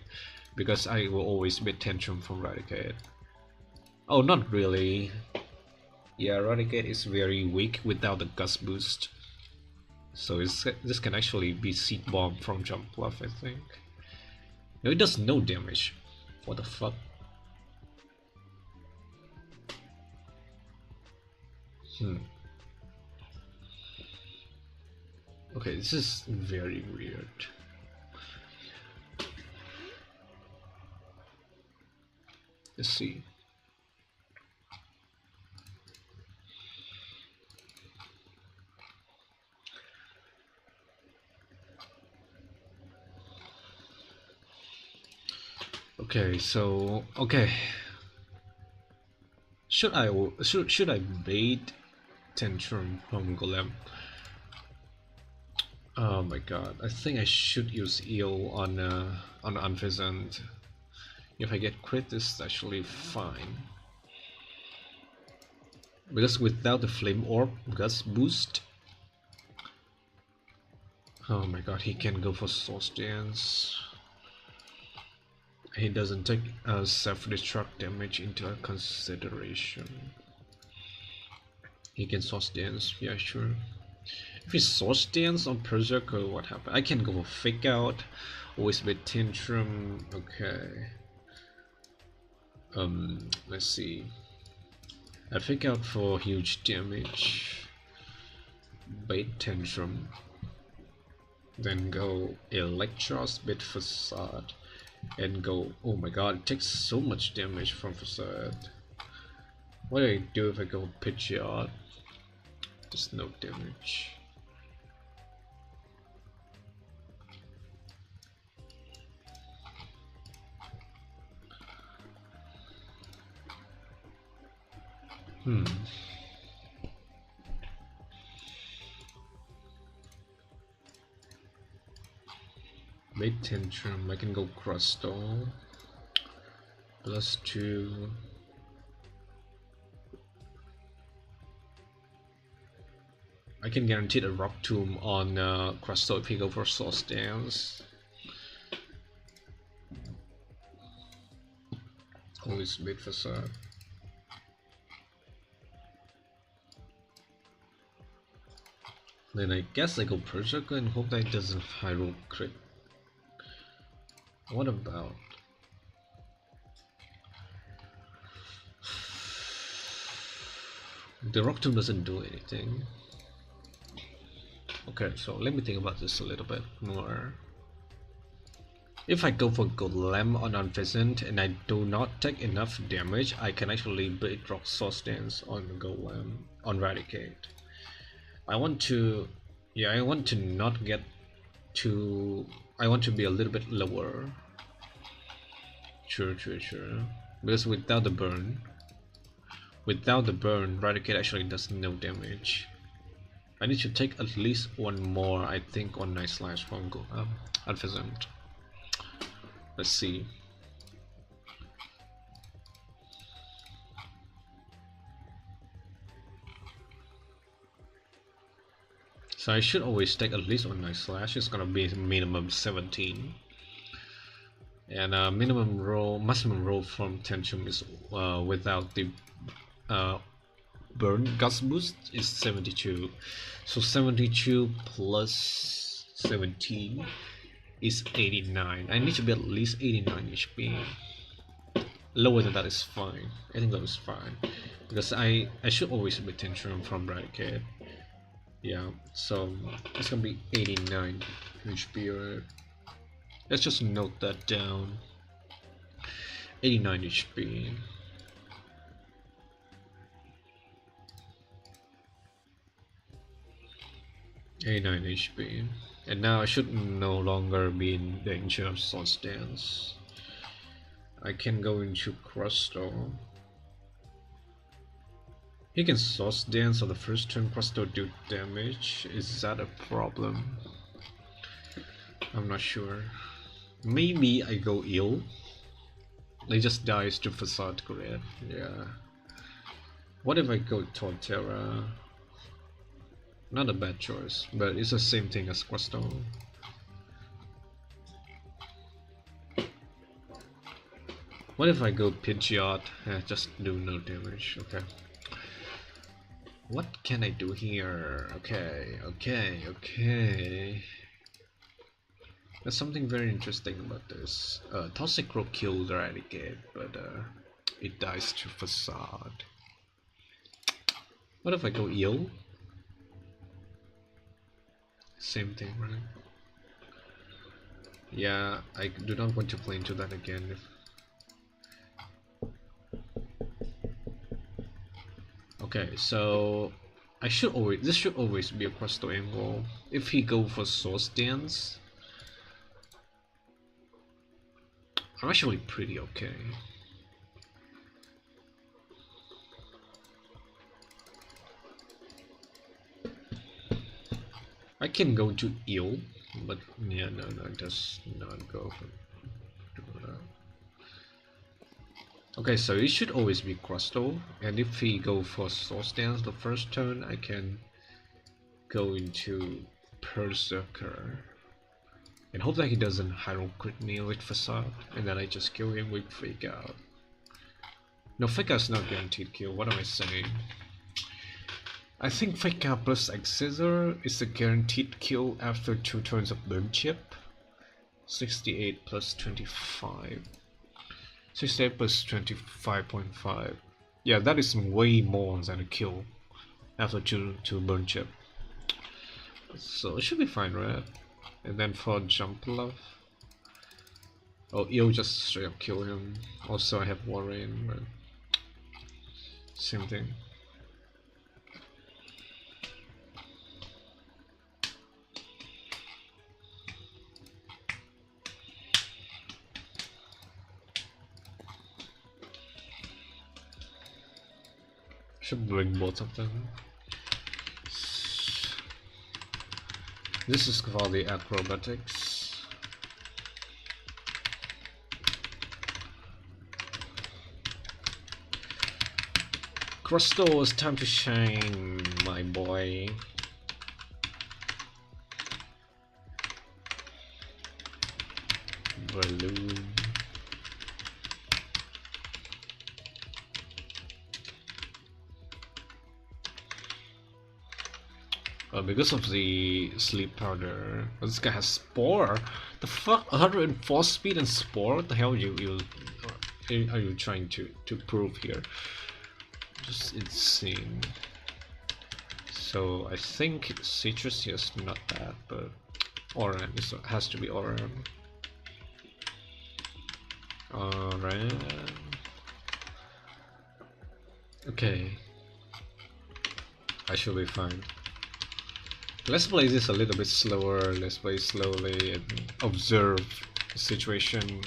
Because I will always bet Tantrum from Eradicate. Oh, not really. Yeah, Eradicate is very weak without the Gust boost. So this can actually be Seed Bomb from Jump Bluff, I think. No, it does no damage. What the fuck? Okay, this is very weird. Let's see. Okay, so okay. Should I bait Tantrum from Golem? Oh my god, I think I should use Eel on Unpheasant. If I get crit, this is actually fine. Because without the Flame Orb Gust boost, oh my god, he can go for Source Dance. He doesn't take self-destruct damage into consideration. He can Source Dance, yeah, sure. If he Source Dance on Berserker, what happened? I can go for Fake Out, always with Tantrum, okay. Let's see. I Fake Out for huge damage. Bait Tantrum. Then go Electros, bait Facade. And go, oh my god, it takes so much damage from Facade. What do I do if I go Pitch Yard? Just no damage. Bait Tantrum, I can go Crustal. +2. I can guarantee a Rock Tomb on Crustal if he go for Source Dance. Always bait Facade. Then I guess I go Berserker and hope that it doesn't high roll crit. What about the Rock Tomb doesn't do anything. Okay, so let me think about this a little bit more. If I go for Golem on Unpheasant and I do not take enough damage, I can actually bait Rock Source Dance on Golem on Eradicate. I want to, yeah, I want to not get too, I want to be a little bit lower. Sure. Because without the burn, Eradicate actually does no damage. I need to take at least one more, I think, on Night Slash from Unpheasant. Let's see. So I should always take at least on my slash. It's gonna be minimum 17. And maximum roll from tension is without the burn guts boost is 72. So 72 plus 17 is 89. I need to be at least 89 HP. Lower than that is fine. I think that is fine because I should always be tension from bracket. Yeah, so it's gonna be 89 HP. Right? Let's just note that down. 89 HP. HP. And now I should no longer be in danger of sword stance. I can go into Crustle. He can source dance on the first turn. Crustle do damage. Is that a problem? I'm not sure. Maybe I go ill. They just dies to Facade Grid. Yeah. What if I go Torterra? Not a bad choice, but it's the same thing as Crustle. What if I go Pidgeot? Just do no damage. Okay. What can I do here? Okay. There's something very interesting about this. Toxicroak kills Eradicate, but it dies to Facade. What if I go Eel? Same thing, right? Yeah, I do not want to play into that again. Okay, so this should always be a Crustle angle. If he go for Source Dance, I'm actually pretty okay. I can go to Eel, but yeah, no, it does not go for that. Okay, so it should always be Crustle, and if he go for Source Dance the first turn, I can go into Berserker and hope that he doesn't Hyrule Crit me with Facade, and then I just kill him with Fake Out. No, Fake Out's not guaranteed kill. What am I saying? I think Fake Out plus Accessor is a guaranteed kill after 2 turns of Burn Chip. 68 plus 25. 68 plus 25.5. Yeah, that is way more than a kill after 2 Burn Chip. So it should be fine, right? And then for Jump Love. Oh, you'll just straight up kill him. Also, I have Warren, but same thing. Should bring both of them. This is for the acrobatics. Crustle, it's time to shine, my boy. Balloon. Because of the sleep powder, this guy has Spore. The fuck, 104 speed and Spore? What the hell are you trying to prove here? Just insane. So I think Citrus, yes, not that, but Oran, it has to be Oran. Oran. Okay, I should be fine. Let's play this a little bit slower. Let's play slowly and observe the situation,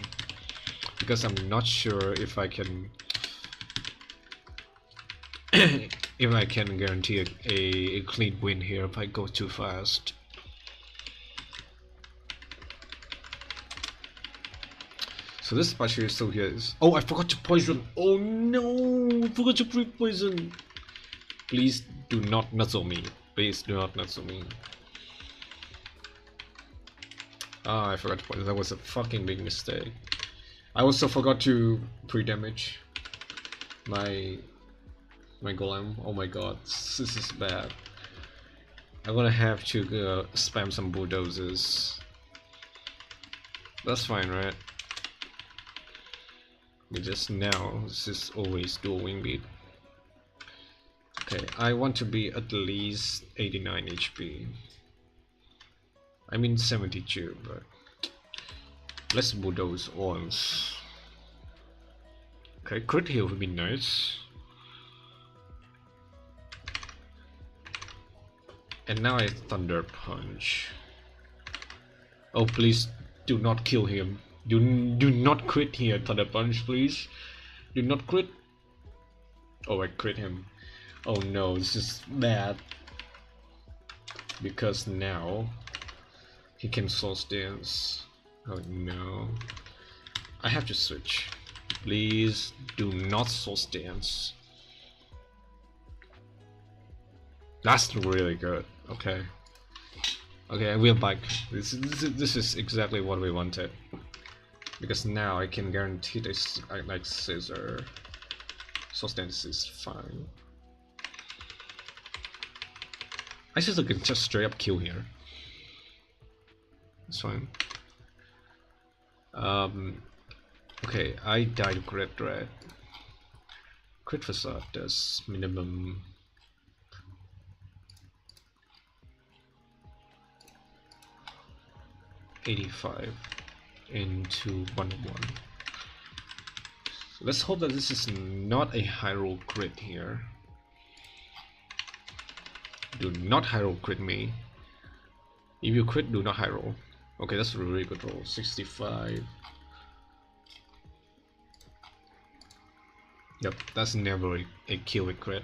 because I'm not sure if I can if I can guarantee a clean win here if I go too fast. So this partially still here is. Oh, I forgot to poison. Oh no, I forgot to pre-poison. Please do not nuzzle me. Please do not nuzzle me. Ah, I forgot to point. That was a fucking big mistake. I also forgot to pre-damage my golem. Oh my god, this is bad. I'm gonna have to spam some bulldozers. That's fine, right? We just now, this is always dual wing beat. Okay, I want to be at least 89 HP. I mean 72, but let's bulldoze once. Okay, crit heal would be nice. And now I thunder punch. Oh please, do not kill him. Do not crit here, thunder punch, please. Do not crit. Oh, I crit him. Oh no, this is bad. Because now he can source dance. Oh no. I have to switch. Please do not source dance. That's really good. Okay. Okay, we're back. This is exactly what we wanted. Because now I can guarantee this like scissor. Source dance is fine. I can just straight up kill here. It's fine. Okay, I died to crit red. Crit facade does minimum 85 into 101. So let's hope that this is not a high roll crit here. Do not high roll crit me. If you crit, do not high roll. Okay, that's a really good roll. 65. Yep, that's never a kill with crit.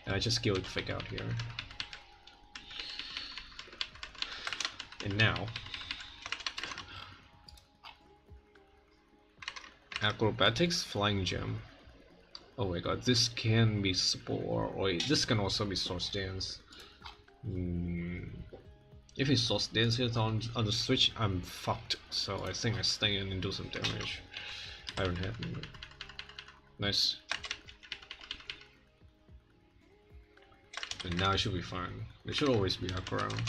And I just kill with fake out here. And now acrobatics, flying gem. Oh my god, this can be spore, or this can also be source dance. If he source dances on the switch, I'm fucked. So I think I stay in and do some damage. Iron Head. Nice. And now it should be fine. It should always be up around.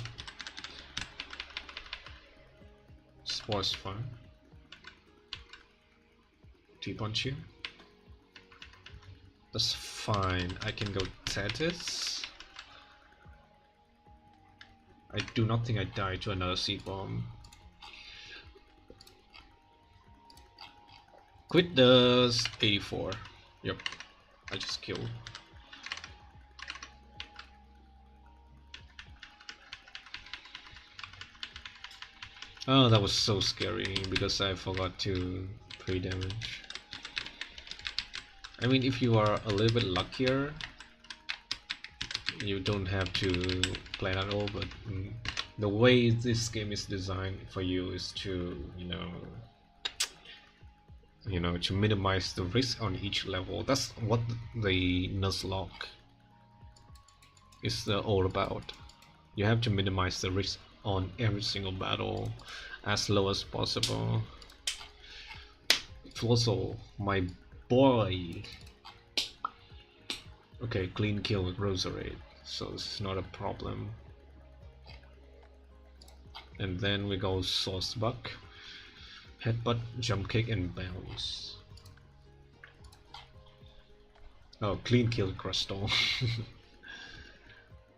Spore's fine. T-punch here. That's fine. I can go Tethys. I do not think I die to another C-bomb. Quit does 84. Yep. I just killed. Oh, that was so scary because I forgot to pre-damage. I mean, if you are a little bit luckier, you don't have to plan at all, but the way this game is designed for you is to, to minimize the risk on each level. That's what the Nuzlocke is all about. You have to minimize the risk on every single battle as low as possible. Also, my boy. Okay, clean kill with Rosary, so this is not a problem. And then we go Sauce Buck, Headbutt, Jump Kick, and Bounce. Oh, clean kill Crustal.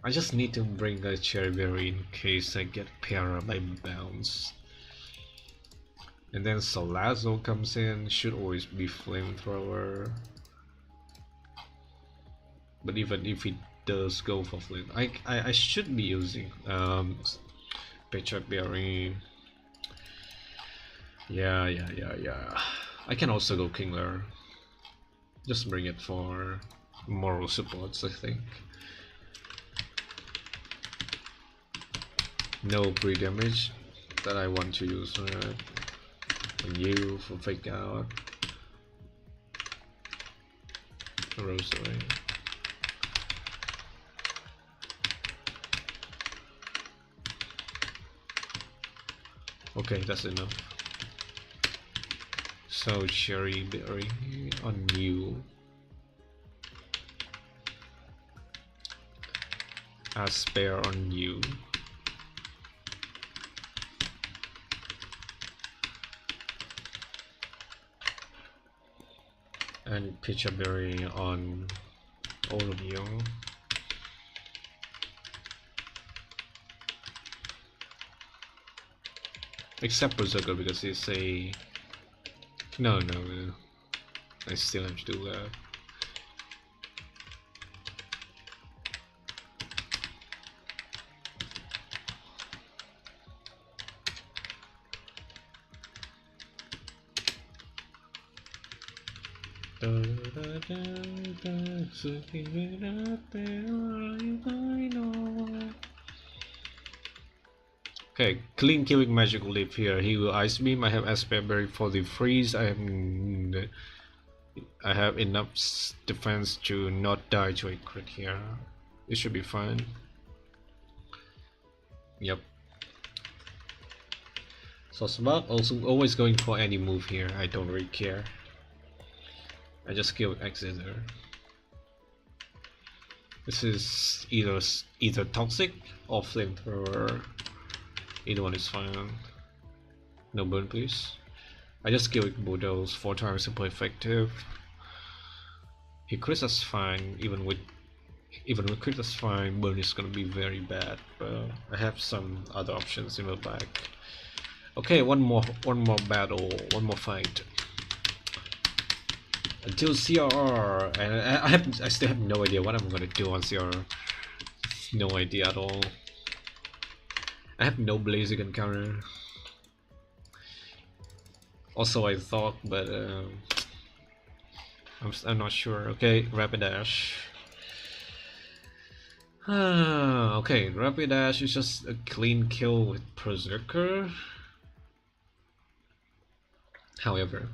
I just need to bring a Cherry Berry in case I get para by Bounce. And then Salazzle comes in, should always be Flamethrower. But even if he does go for flame, I should be using Pecha Berry. Yeah. I can also go Kingler. Just bring it for moral supports, I think. No pre-damage that I want to use. And you for fake out. Rosary. Okay, that's enough. So cherry berry on you. Aspear on you. And Pitcherberry on all of you. Except Berserker because it's a... No. I still have to do that. Okay, clean killing magical leap here. He will ice beam. I have Aspear Berry for the freeze. I have enough defense to not die to a crit here. It should be fine. Yep. So Smart also always going for any move here. I don't really care. I just kill Exeter. This is either toxic or flamethrower. Either one is fine. No burn please. I just kill Bulldoze 4 times super effective. He crits us fine, even with crit that's fine, burn is gonna be very bad, but I have some other options in the back. Okay, one more battle, one more fight. Until CRR, and I still have no idea what I'm gonna do on CRR. No idea at all. I have no Blaziken counter. Also I thought, but I'm not sure. Okay, Rapidash. Okay, Rapidash is just a clean kill with Berserker. However,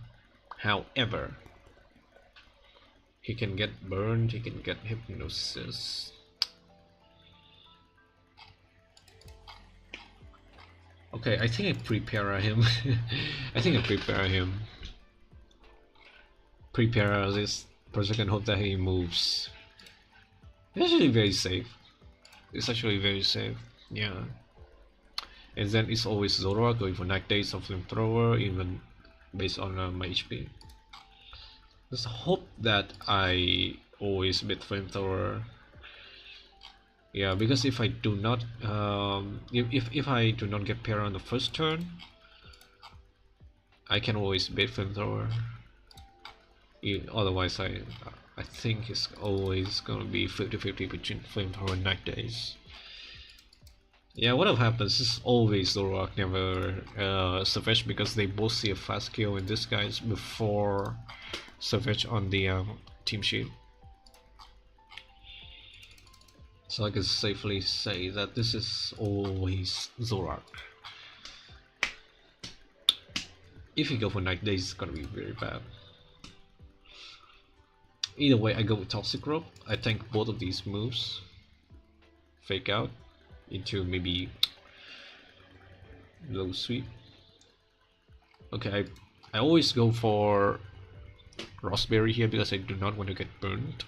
he can get burned, he can get hypnosis. Okay, I think I prepare him. I think I prepare him. Prepare this Berserker and hope that he moves. It's actually very safe. It's actually very safe. Yeah. And then it's always Zora going for Night Days of Flamethrower, even based on my HP. Just hope that I always beat Flamethrower. Yeah, because if I do not, if I do not get pair on the first turn, I can always beat Flamethrower. Otherwise, I think it's always gonna be 50-50 between Flamethrower and Night Days. Yeah, what happens is always Zoroark never Savage because they both see a fast kill in this guys before Savage on the team sheet. So I can safely say that this is always Zoroark. If you go for Night Days, it's gonna be very bad. Either way, I go with Toxic Rope. I think both of these moves. Fake out into maybe low sweep. Okay, I always go for Raspberry here because I do not want to get burned.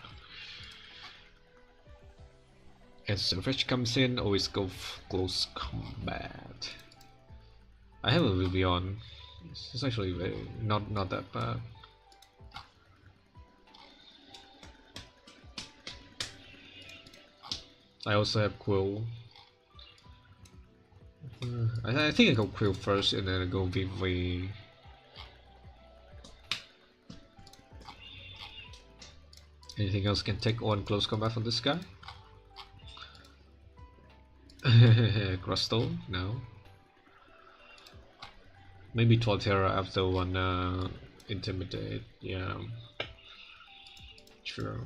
As Savage comes in, always go close combat. I have a Vivian. It's actually not that bad. I also have Quill. I think I go Quill first and then I go Vivi. Anything else can take on close combat from this guy? Crustle? No. Maybe Torterra after one Intimidate. Yeah. True.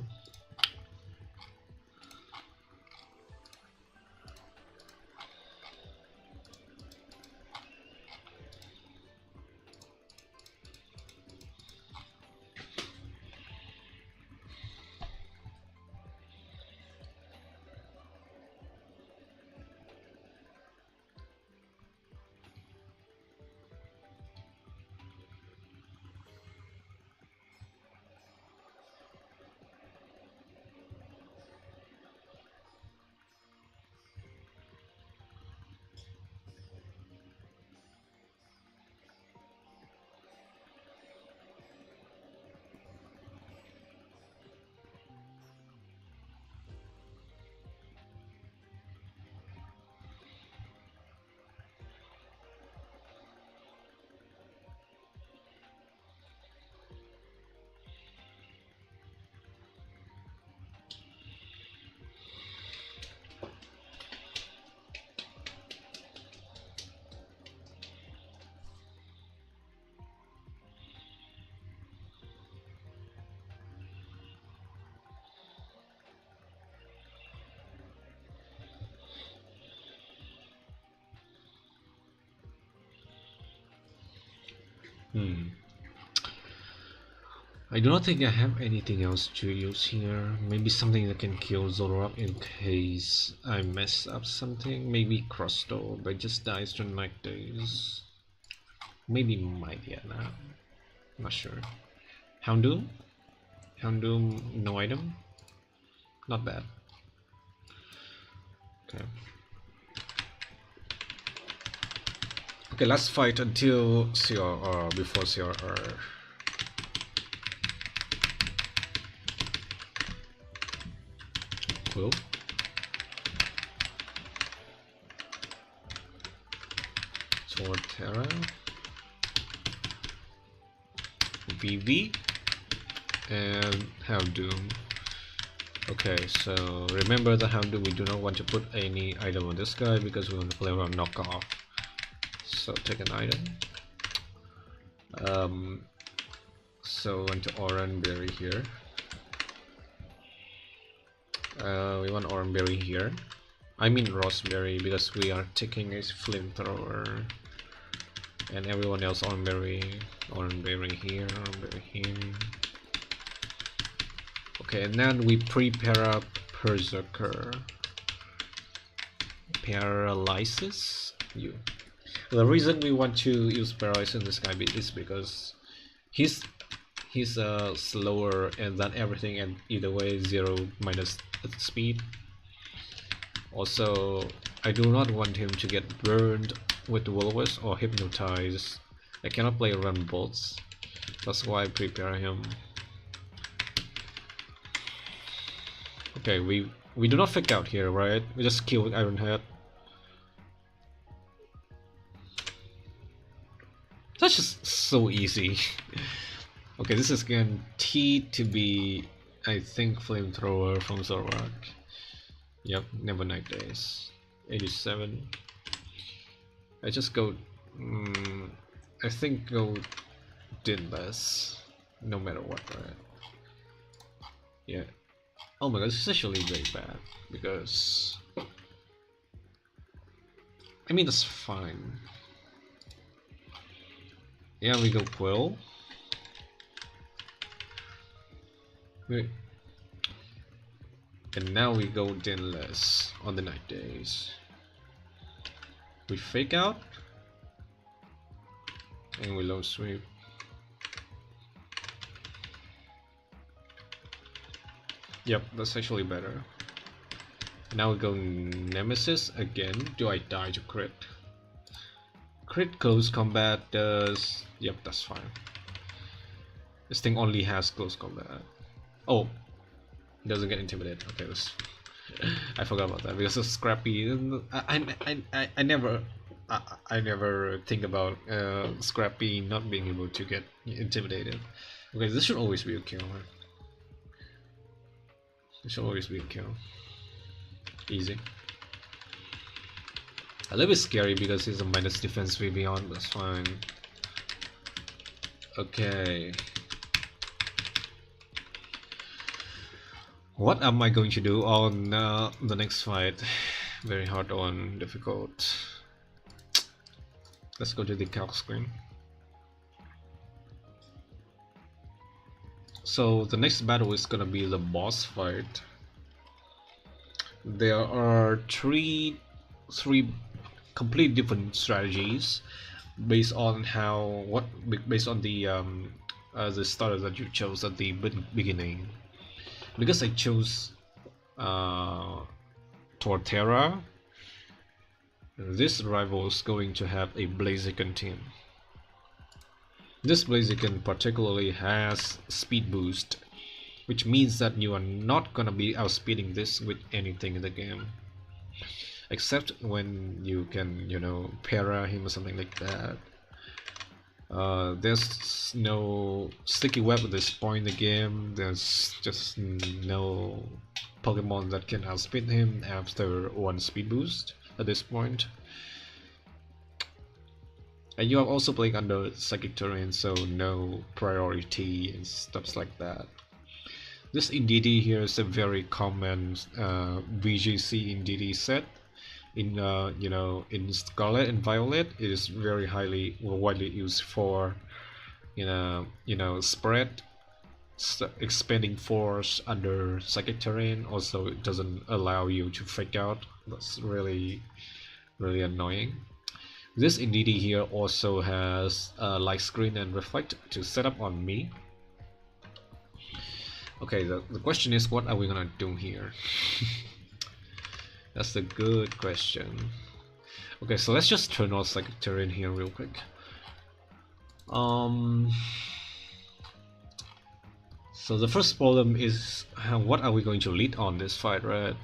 Hmm. I do not think I have anything else to use here. Maybe something that can kill Zoroark in case I mess up something. Maybe Crossdoor, but just dies during night days. Maybe Mightyena. Not sure. Houndoom? Houndoom, no item? Not bad. Okay. Okay, let's fight until CRR, before CRR. Cool. Torterra. VV. And Houndoom. Okay, so remember the Houndoom, we do not want to put any item on this guy because we want to play around knockoff. So take an item. So want to Oranberry here. We want Oranberry here. I mean Roseberry because we are taking a flamethrower. And everyone else Oranberry here, Oranberry here. Okay, and then we prepare up Berserker. Paralysis? The reason we want to use Paralysis in this guy is because he's slower and than everything, and either way 0 minus speed. Also, I do not want him to get burned with the Will-O-Wisp or hypnotized. I cannot play run bolts. That's why I prepare him. Okay, we do not fake out here, right? We just kill with Iron Head. That's just so easy. Okay, this is guaranteed to be, I think, flamethrower from Zoroark. Yep, never night days. 87. I just go. I think go Dinless, no matter what, right? Yeah. Oh my god, this is actually very bad because I mean that's fine. Yeah, we go Quill. Wait. And now we go Dinless on the night days. We fake out and we low sweep. Yep, that's actually better. Now we go Nemesis again. Do I die to crit? Crit close combat does. Yep, that's fine. This thing only has close combat. Oh, it doesn't get intimidated. Okay, this. I forgot about that because of Scrappy. I never think about Scrappy not being able to get intimidated. Okay, this should always be a kill. Right? It should always be a kill. Easy. A little bit scary because he's a minus defense way beyond. That's fine. Okay. What am I going to do on the next fight? Very hard on difficult. Let's go to the calc screen. So the next battle is gonna be the boss fight. There are three complete different strategies based on based on the starter that you chose at the beginning. Because I chose Torterra, this rival is going to have a Blaziken team. This Blaziken particularly has speed boost, which means that you are not gonna be outspeeding this with anything in the game. Except when you can, you know, para him or something like that. There's no sticky web at this point in the game. There's just no Pokemon that can outspeed him after one speed boost at this point. And you are also playing under Psychic Terrain, so no priority and stuff like that. This Indeedee here is a very common VGC Indeedee set. In you know, in Scarlet and Violet, it is very widely used for spread expanding force under psychic terrain. Also, it doesn't allow you to fake out. That's really annoying. This entity here also has light screen and reflect to set up on me. Okay, the question is, what are we gonna do here? That's a good question. Okay, so let's just turn off psychic terrain here real quick. So the first problem is, what are we going to lead on this fight, right?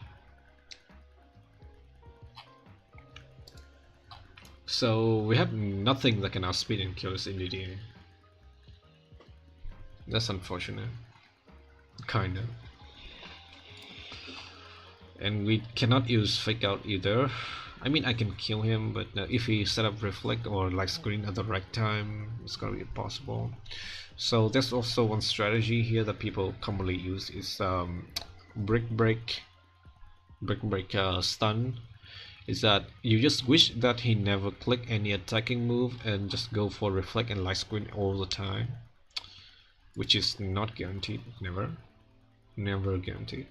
So we have nothing that can outspeed and kill this entity. That's unfortunate. Kinda. And we cannot use fake out either. I mean, I can kill him, but if he set up reflect or light screen at the right time, it's gonna be impossible. So there's also one strategy here that people commonly use is brick break stun. Is that you just wish that he never click any attacking move and just go for reflect and light screen all the time, which is not guaranteed. Never guaranteed.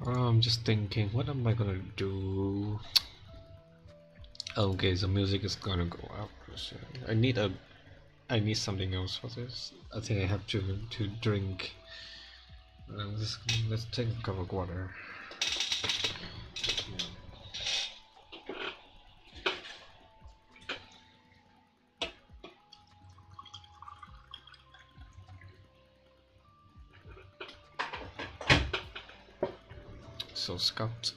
I'm just thinking, what am I gonna do? Okay, the music is gonna go up. I need something else for this. I think I have to drink. Let's take a cup of water. So scout.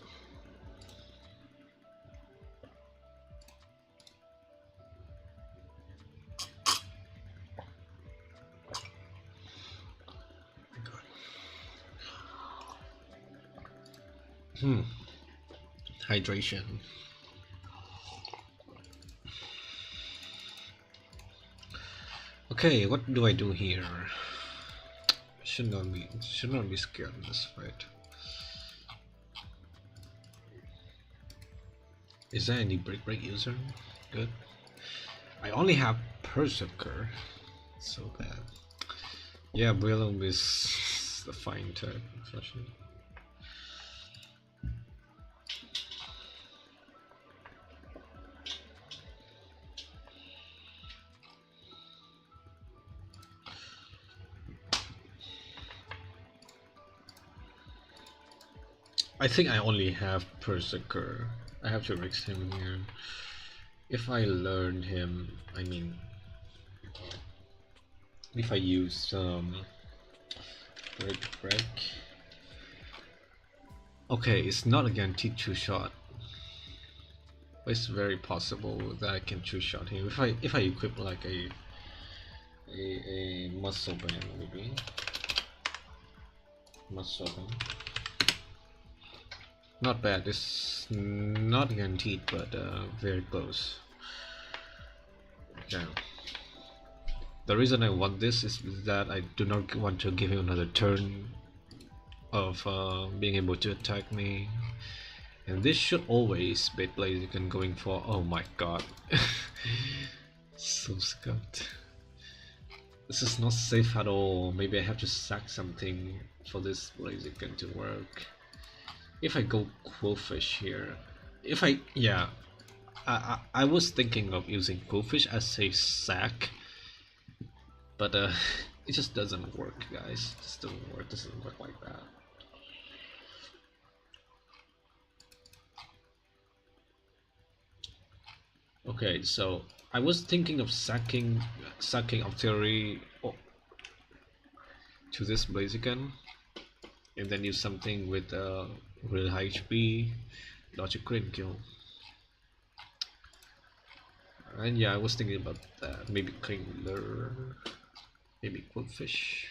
Hydration. Okay, what do I do here? Should not be scared in this fight. Is there any break user? Good. I only have Berserker, so bad. Yeah, Brillium is the fine type, unfortunately. I think I only have Berserker. I have to mix him here. If I learn him, I mean, if I use break. Okay, it's not a guaranteed two shot. It's very possible that I can two shot him if I equip like a muscle band, maybe muscle band. Not bad. It's not guaranteed, but very close. Yeah. The reason I want this is that I do not want to give him another turn of being able to attack me. And this should always be Blaziken going for. Oh my god. So scared. This is not safe at all. Maybe I have to sack something for this Blaziken to work. If I go Quillfish here, I was thinking of using Quillfish as a sack, but it just doesn't work, guys. It just doesn't work. It doesn't work like that. Okay, so I was thinking of sacking Artillery to this Blaziken, and then use something with real high HP, dodge a crit kill. And yeah, I was thinking about that. Maybe Kingler, maybe Quillfish.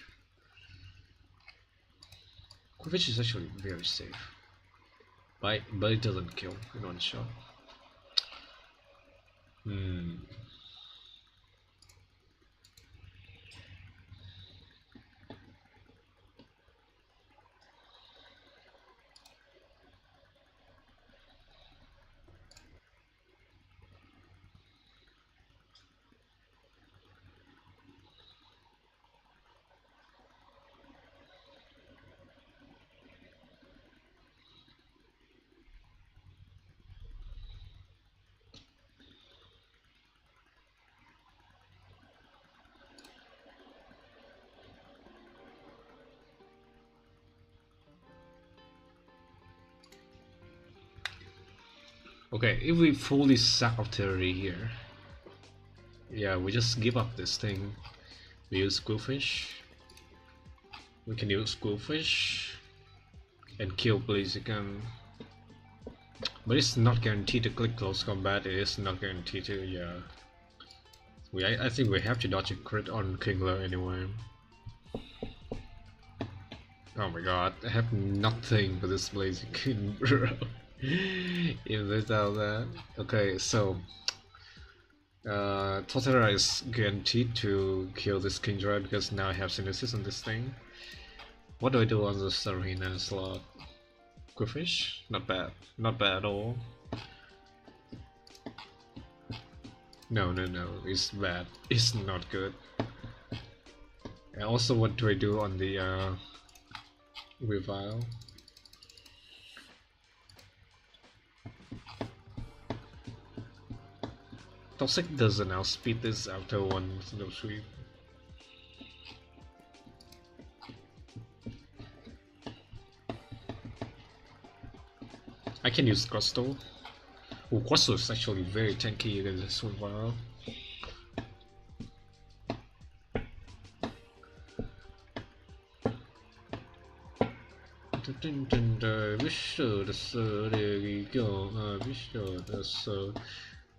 Quillfish is actually very safe, but it doesn't kill in one shot. Okay, if we fully sack Artillery here, yeah, we just give up this thing. We use Quillfish. We can use Quillfish and kill Blaziken. But it's not guaranteed to click close combat. It is not guaranteed to, yeah. I think we have to dodge a crit on Kingler anyway. Oh my god, I have nothing for this Blaziken, bro. Even without that. Okay, so Totara is guaranteed to kill this Kingdra because now I have Synesis on this thing. What do I do on the Serena slot? Quillfish? Not bad. Not bad at all. No, it's bad. It's not good. And also, what do I do on the Revile? Toxic doesn't outspeed this after one no sweep. I can use Crustle. Oh, Crustle is actually very tanky against this Revile.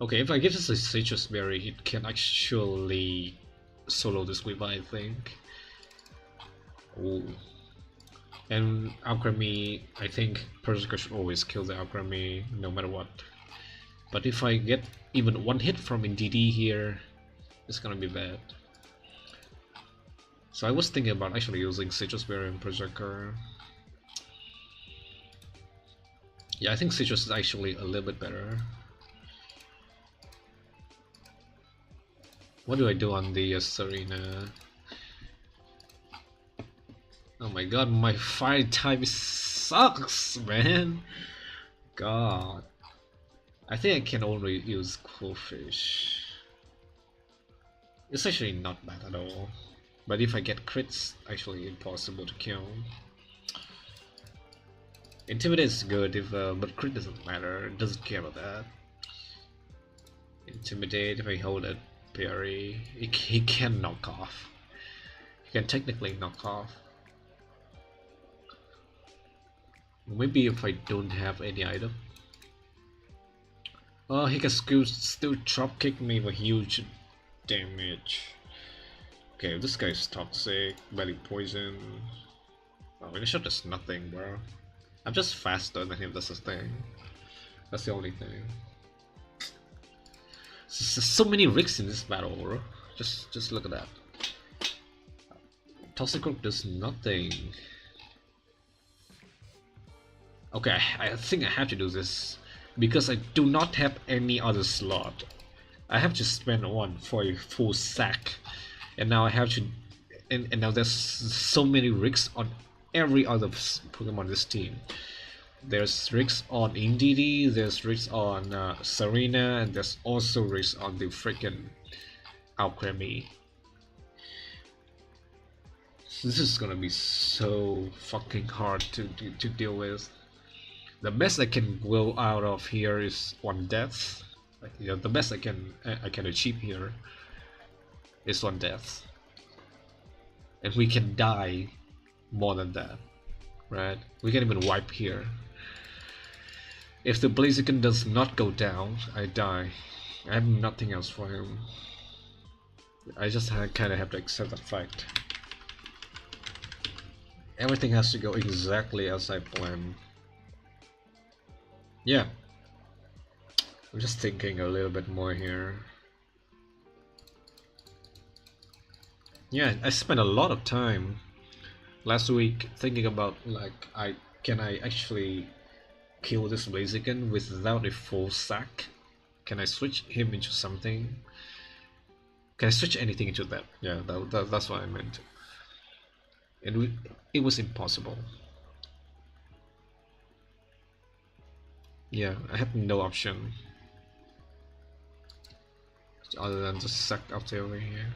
Okay, if I give this a Citrus Berry, it can actually solo this Weaver, I think. Ooh. And Alchemy, I think Berserker should always kill the Alchemy no matter what. But if I get even one hit from NDD here, it's gonna be bad. So I was thinking about actually using Citrus Berry and Berserker. Yeah, I think Citrus is actually a little bit better. What do I do on the Serena? Oh my god, my fire type sucks, man. God. I think I can only use Quillfish. It's actually not bad at all. But if I get crits, actually impossible to kill. Intimidate is good, but crit doesn't matter. It doesn't care about that. Intimidate, if I hold it, parry, he can knock off. He can technically knock off. Maybe if I don't have any item. Oh, he can still drop kick me with huge damage. Okay, this guy's toxic, belly poison. Oh, in a shot does nothing, bro. I'm just faster than him, that's the thing. That's the only thing. There's so many risks in this battle, bro. Just look at that. Toxic Croak does nothing. Okay, I think I have to do this because I do not have any other slot. I have to spend one for a full sack, and now I have to, and now there's so many risks on every other Pokemon on this team. There's risks on Indeedee, there's risks on Serena, and there's also risks on the freaking Alchemy. This is gonna be so fucking hard to deal with. The best I can go out of here is one death. Like, you know, the best I can achieve here is one death, and we can die more than that, right? We can even wipe here. If the Blaziken does not go down, I die. I have nothing else for him. I just kind of have to accept that fact. Everything has to go exactly as I planned. Yeah. I'm just thinking a little bit more here. Yeah, I spent a lot of time last week thinking about, like, can I actually kill this Blaziken without a full sack? Can I switch him into something? Can I switch anything into that? Yeah, that's what I meant. And it was impossible. Yeah, I had no option other than just suck out over here.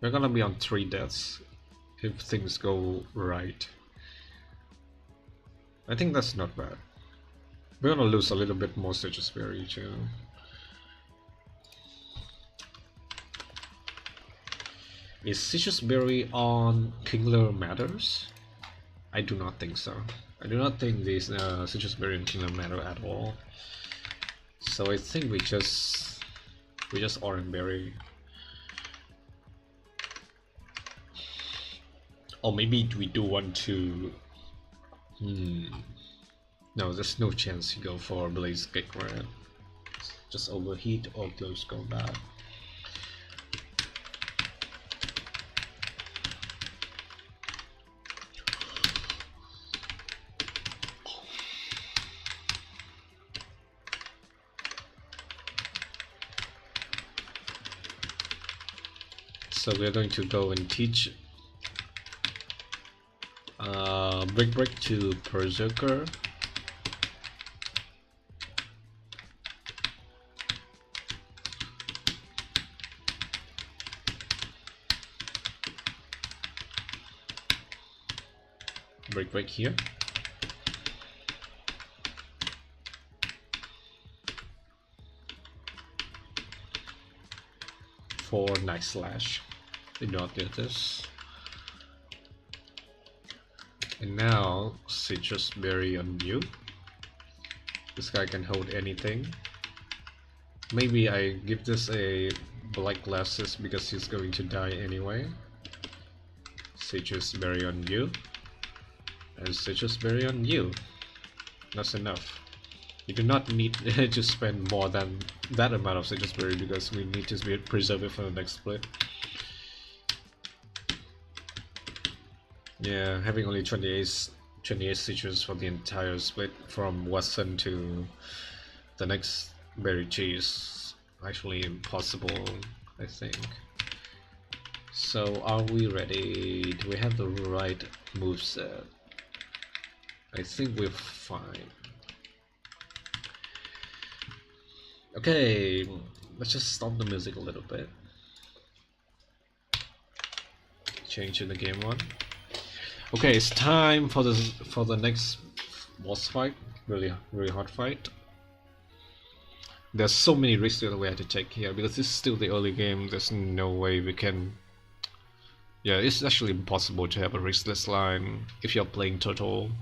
We're gonna be on 3 deaths if things go right. I think that's not bad. We're gonna lose a little bit more Citrus Berry too. Is Citrus Berry on Kingler matters? I do not think so. I do not think these Citrus Berry and Kingler matter at all. So I think we just Orange Berry. Or maybe we do want to. No, there's no chance to go for Blaze Kick, right? Just overheat or close combat. So we're going to go and teach Brick Break to Berserker. Break here. For Night Slash. Did not get this. And now Citrus Berry on you. This guy can hold anything. Maybe I give this a Black Glasses because he's going to die anyway. Citrus Berry on you. And Citrus Berry on you. That's enough. You do not need to spend more than that amount of Citrus Berry because we need to preserve it for the next split. Yeah, having only 28 citrus for the entire split from Western to the next berry cheese actually impossible, I think. So are we ready? Do we have the right moveset? I think we're fine. Okay, let's just stop the music a little bit. Change to the game one. Okay, it's time for the next boss fight. Really hard fight. There's so many risks that we have to take here because this is still the early game. There's no way we can. Yeah, it's actually impossible to have a riskless line if you're playing turtle.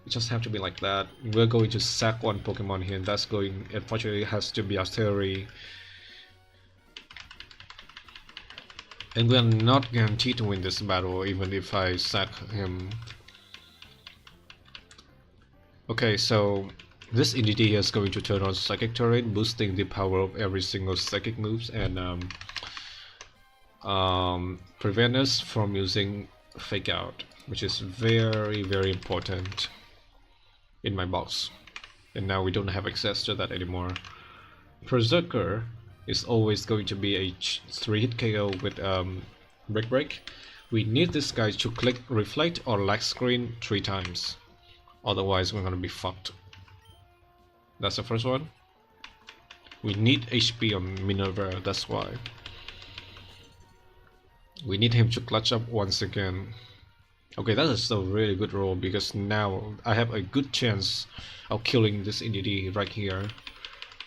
It just have to be like that. We're going to sack one Pokemon here, and that's going, unfortunately, it has to be Artillery. And we're not guaranteed to win this battle, even if I sack him. Okay, so this entity is going to turn on Psychic Turret, boosting the power of every single Psychic moves, and prevent us from using Fake Out, which is very, very important in my box. And now we don't have access to that anymore. Berserker is always going to be a 3-hit KO with Break. We need this guy to click Reflect or Lag Screen 3 times. Otherwise we're gonna be fucked. That's the first one. We need HP on Minerva, that's why. We need him to clutch up once again. Okay, that is a really good roll, because now I have a good chance of killing this entity right here.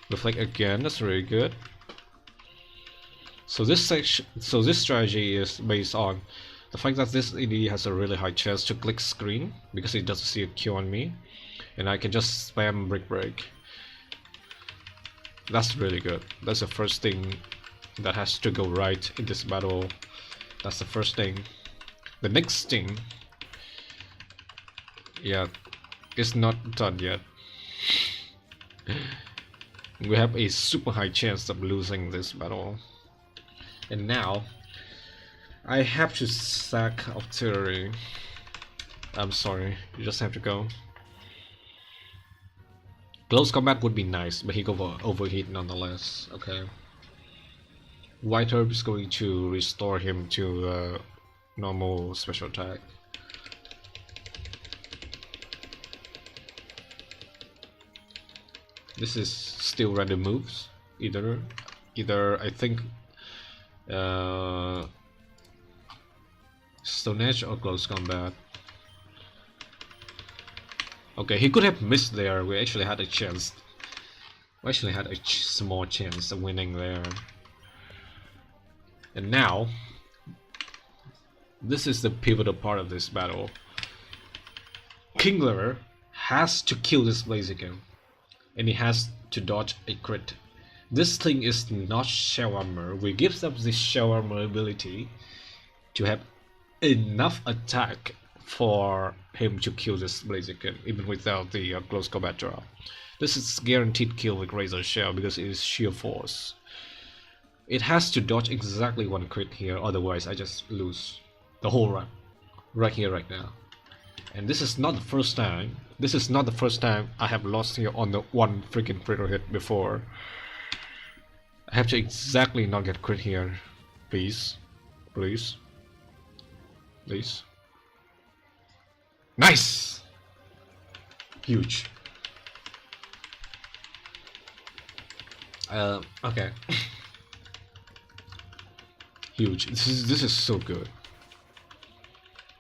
Reflect again, that's really good. So this strategy is based on the fact that this entity has a really high chance to click screen, because it doesn't see a Q on me, and I can just spam break. That's really good. That's the first thing that has to go right in this battle. That's the first thing. The next thing, yeah, it's not done yet. We have a super high chance of losing this battle. And now I have to sack Artillery. I'm sorry, you just have to go. Close combat would be nice, but he go overheat nonetheless. Okay. White Herb is going to restore him to normal special attack. This is still random moves. Either I think Stone Edge or Close Combat. Okay, he could have missed there. We actually had a chance. We actually had a small chance of winning there. And now, this is the pivotal part of this battle. Kingler has to kill this Blaziken, and he has to dodge a crit. This thing is not Shell Armor. We give up this Shell Armor ability to have enough attack for him to kill this Blaziken, even without the close combat draw. This is guaranteed kill with Razor Shell because it is sheer force. It has to dodge exactly one crit here, otherwise I just lose the whole run. Right here, right now. And this is not the first time. This is not the first time I have lost here on the one freaking critical hit before. I have to exactly not get crit here. Please. Please. Please. Nice! Huge. Okay. Huge. This is so good.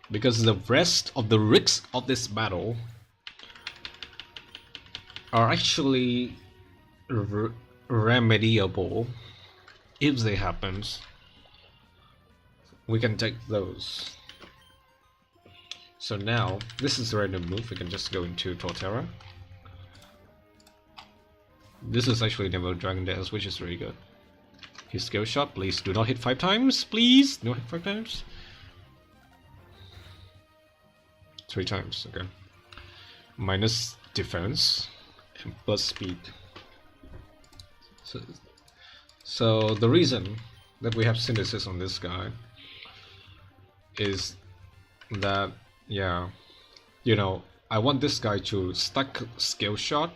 Because the rest of the risks of this battle are actually remediable if they happen. We can take those. So now, this is a random move. We can just go into Torterra. This is actually Never Dragon Dance, which is really good. His skill shot, please do not hit 5 times, please. Do not hit 5 times. 3 times, okay. Minus defense and plus speed. So the reason that we have synthesis on this guy is that, yeah, you know, I want this guy to stack skill shot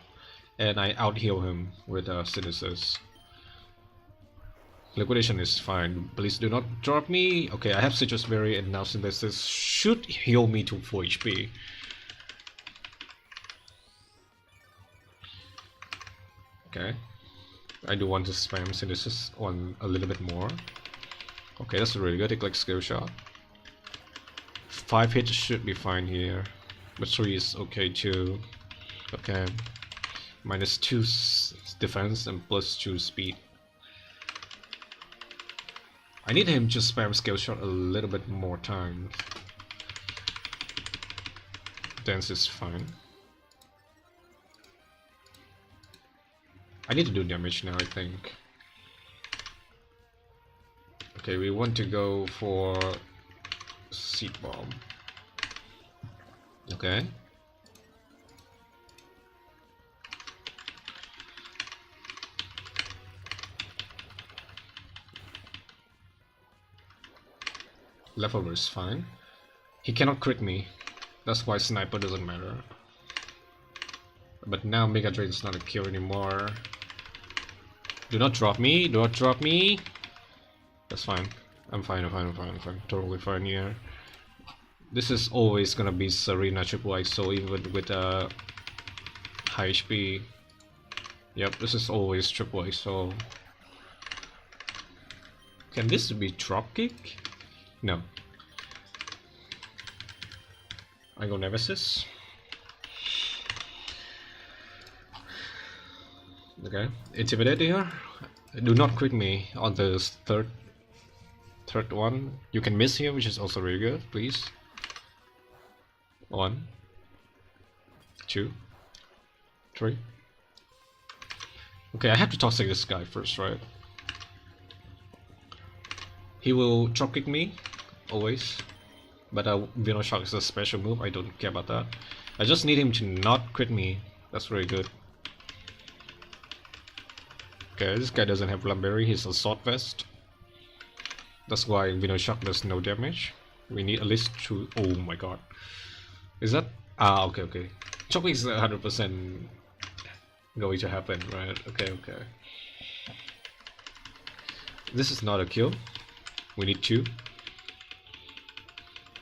and I out heal him with synthesis. Liquidation is fine. Please do not drop me. Okay, I have Citrus Berry and now synthesis should heal me to 4 HP. Okay. I do want to spam synthesis on a little bit more. Okay, that's really good. Take like skill shot. 5 hits should be fine here. But 3 is okay too. Okay. Minus 2 defense and plus 2 speed. I need him to spam skill shot a little bit more time. Dance is fine. I need to do damage now, I think. Okay, we want to go for seed bomb. Okay. Leftover is fine. He cannot crit me. That's why sniper doesn't matter. But now Mega Drain is not a kill anymore. Do not drop me. Do not drop me. That's fine. I'm fine. I'm fine. I'm fine. I'm fine. Totally fine here. This is always gonna be Serena triple ISO even with high HP. Yep, this is always triple ISO. Can this be dropkick? No. I go Nemesis. Okay, Intimidate here. Do not crit me on the third one. You can miss here, which is also really good. Please. 1, 2, 3. Okay, I have to toxic this guy first, right? He will dropkick me, always. But Shock is a special move, I don't care about that. I just need him to not crit me. That's very good. Okay, this guy doesn't have Lumberry, he's a Sword Vest. That's why Shock does no damage. We need at least 2. Oh my god. Is that? Ah, okay, okay. Chopping is 100% going to happen, right? Okay, okay. This is not a kill. We need 2.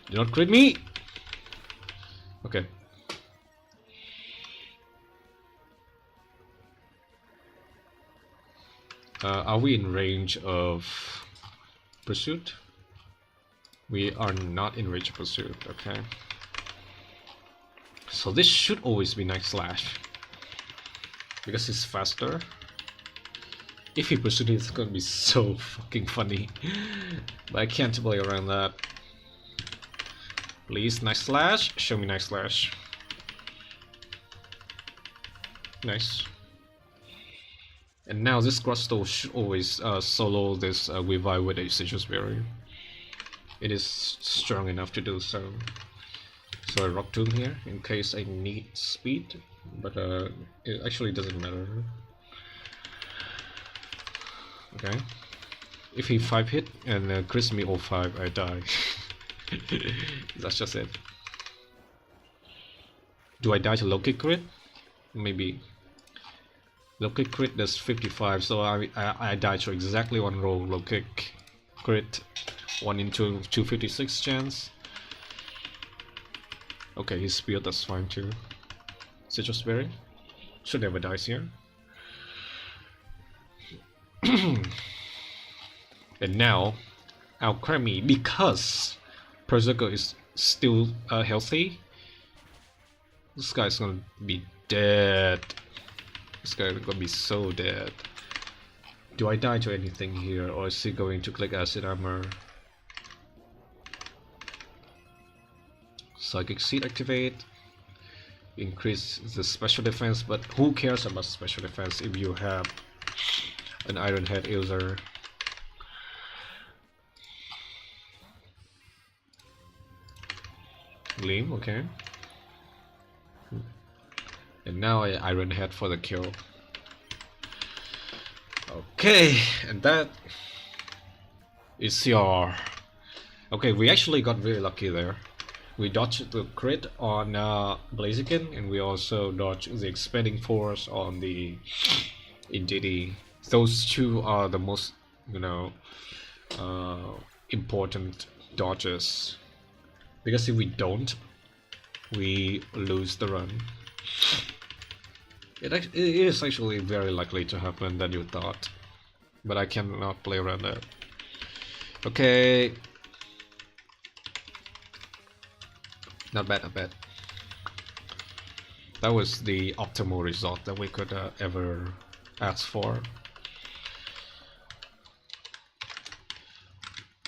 Do not crit me! Okay. Are we in range of pursuit? We are not in range of pursuit, okay. So this should always be Night Slash. Because it's faster. If he pursued it, it's gonna be so fucking funny. But I can't play around that. Please, Night Slash. Show me Night Slash. Nice. And now this Crustal should always solo this Revive with a Citrus Berry. It is strong enough to do so. So I Rock Tomb here in case I need speed, but it actually doesn't matter. Okay. If he 5 hit and crits me all 5, I die. That's just it. Do I die to low kick crit? Maybe. Low kick crit does 55, so I die to exactly 1 roll low kick crit, 1 into 256 chance. Okay, his spear, that's fine too. Citrus Berry should never dies here. And now, outcry me because Berserker is still healthy. This guy's gonna be dead. This guy's gonna be so dead. Do I die to anything here, or is he going to click Acid Armor? Psychic Seed activate. Increase the special defense, but who cares about special defense if you have an Iron Head user? Gleam, okay. And now I Iron Head for the kill. Okay, and that is CRR. Okay, we actually got really lucky there. We dodged the crit on Blaziken, and we also dodged the Expanding Force on the Indeedee. Those two are the most, important dodges. Because if we don't, we lose the run. It is actually very likely to happen than you thought, but I cannot play around that. Okay. Not bad, not bad. That was the optimal result that we could ever ask for.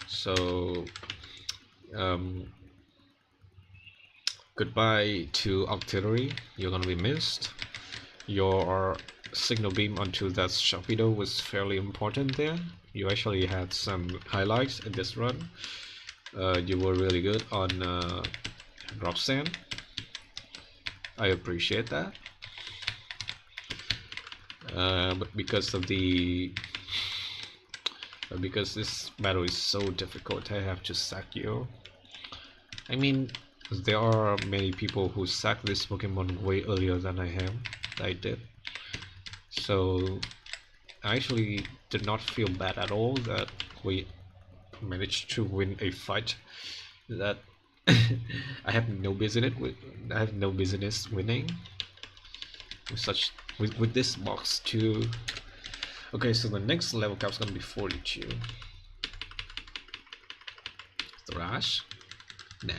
So, goodbye to Artillery. You're gonna be missed. Your Signal Beam onto that Sharpedo was fairly important there. You actually had some highlights in this run. You were really good on Drop Sand. I appreciate that. But because of because this battle is so difficult, I have to sack you. I mean, there are many people who sack this Pokemon way earlier than I did. So I actually did not feel bad at all that we managed to win a fight that I have no business winning with this box too. Okay, so the next level cap is gonna be 42. Thrash? Nah.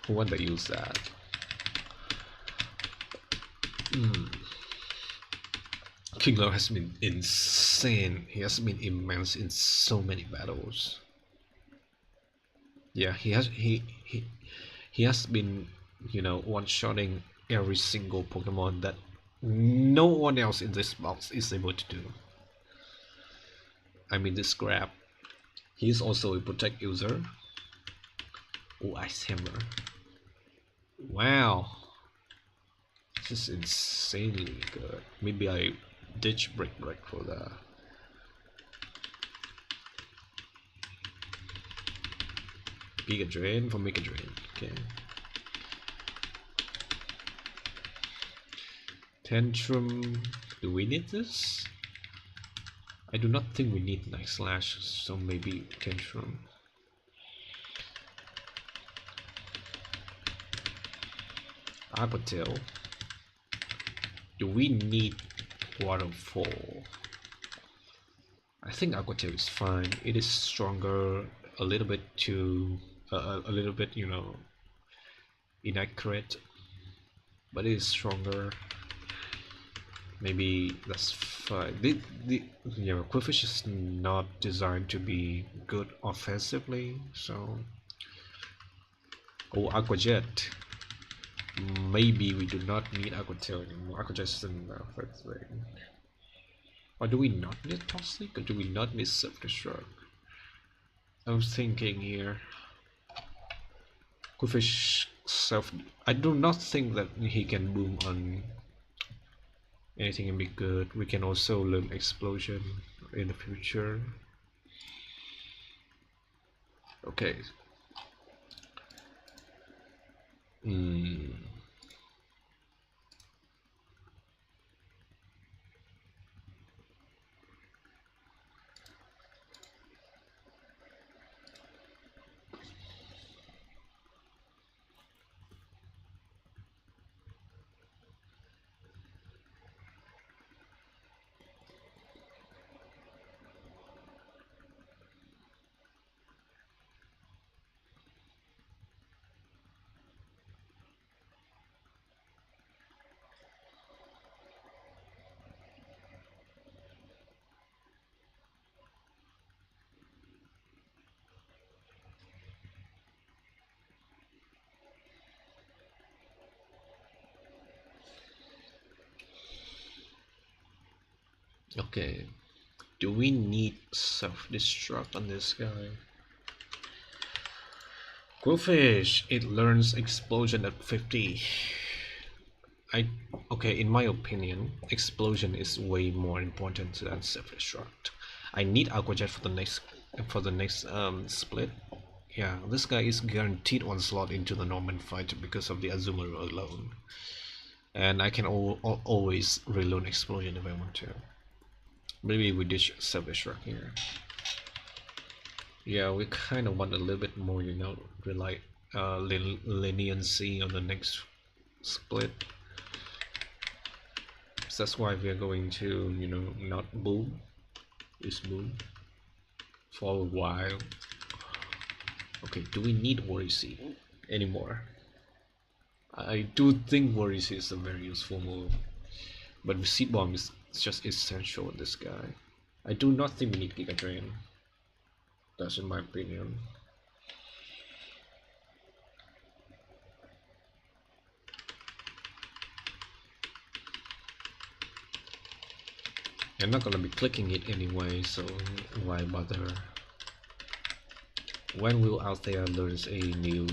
Who want to use that? Kingler has been insane. He has been immense in so many battles. Yeah, he has been, you know, one-shotting every single Pokemon that no one else in this box is able to do. I mean, this grab. He is also a protect user. Oh, Ice Hammer. Wow. This is insanely good. Maybe I ditch Break for that. Giga Drain for Mega Drain. Okay. Tantrum. Do we need this? I do not think we need Night Slash, so maybe Tantrum. Aqua Tail. Do we need Waterfall? I think Aqua Tail is fine. It is stronger, a little bit too, a little bit, you know, inaccurate, but it is stronger. Maybe that's fine. You know, Qwilfish is not designed to be good offensively, so. Oh, Aqua Jet. Maybe we do not need Aqua Tail anymore. Aqua Jet is enough, I think. Or do we not need Toxic? Or do we not need Self-Destruct? I'm thinking here. Qwilfish self. I do not think that he can boom on anything and be good. We can also learn Explosion in the future. Okay. Okay. Do we need self-destruct on this guy? Qwilfish, it learns Explosion at 50. Okay, in my opinion, Explosion is way more important than self-destruct. I need Aqua Jet for the next split. Yeah, this guy is guaranteed one slot into the Norman fight because of the Azumarill alone. And I can always reload Explosion if I want to. Maybe we ditch self-destruct here. Yeah, we kind of want a little bit more, you know, leniency on the next split. So that's why we are going to, you know, not boom. Is boom for a while. Okay, do we need Worry Seed anymore? I do think Worry Seed is a very useful move, but Seed Bomb is just essential in this guy. I do not think we need Giga Drain. That's in my opinion. I'm not gonna be clicking it anyway, so why bother? When will Althea learns a new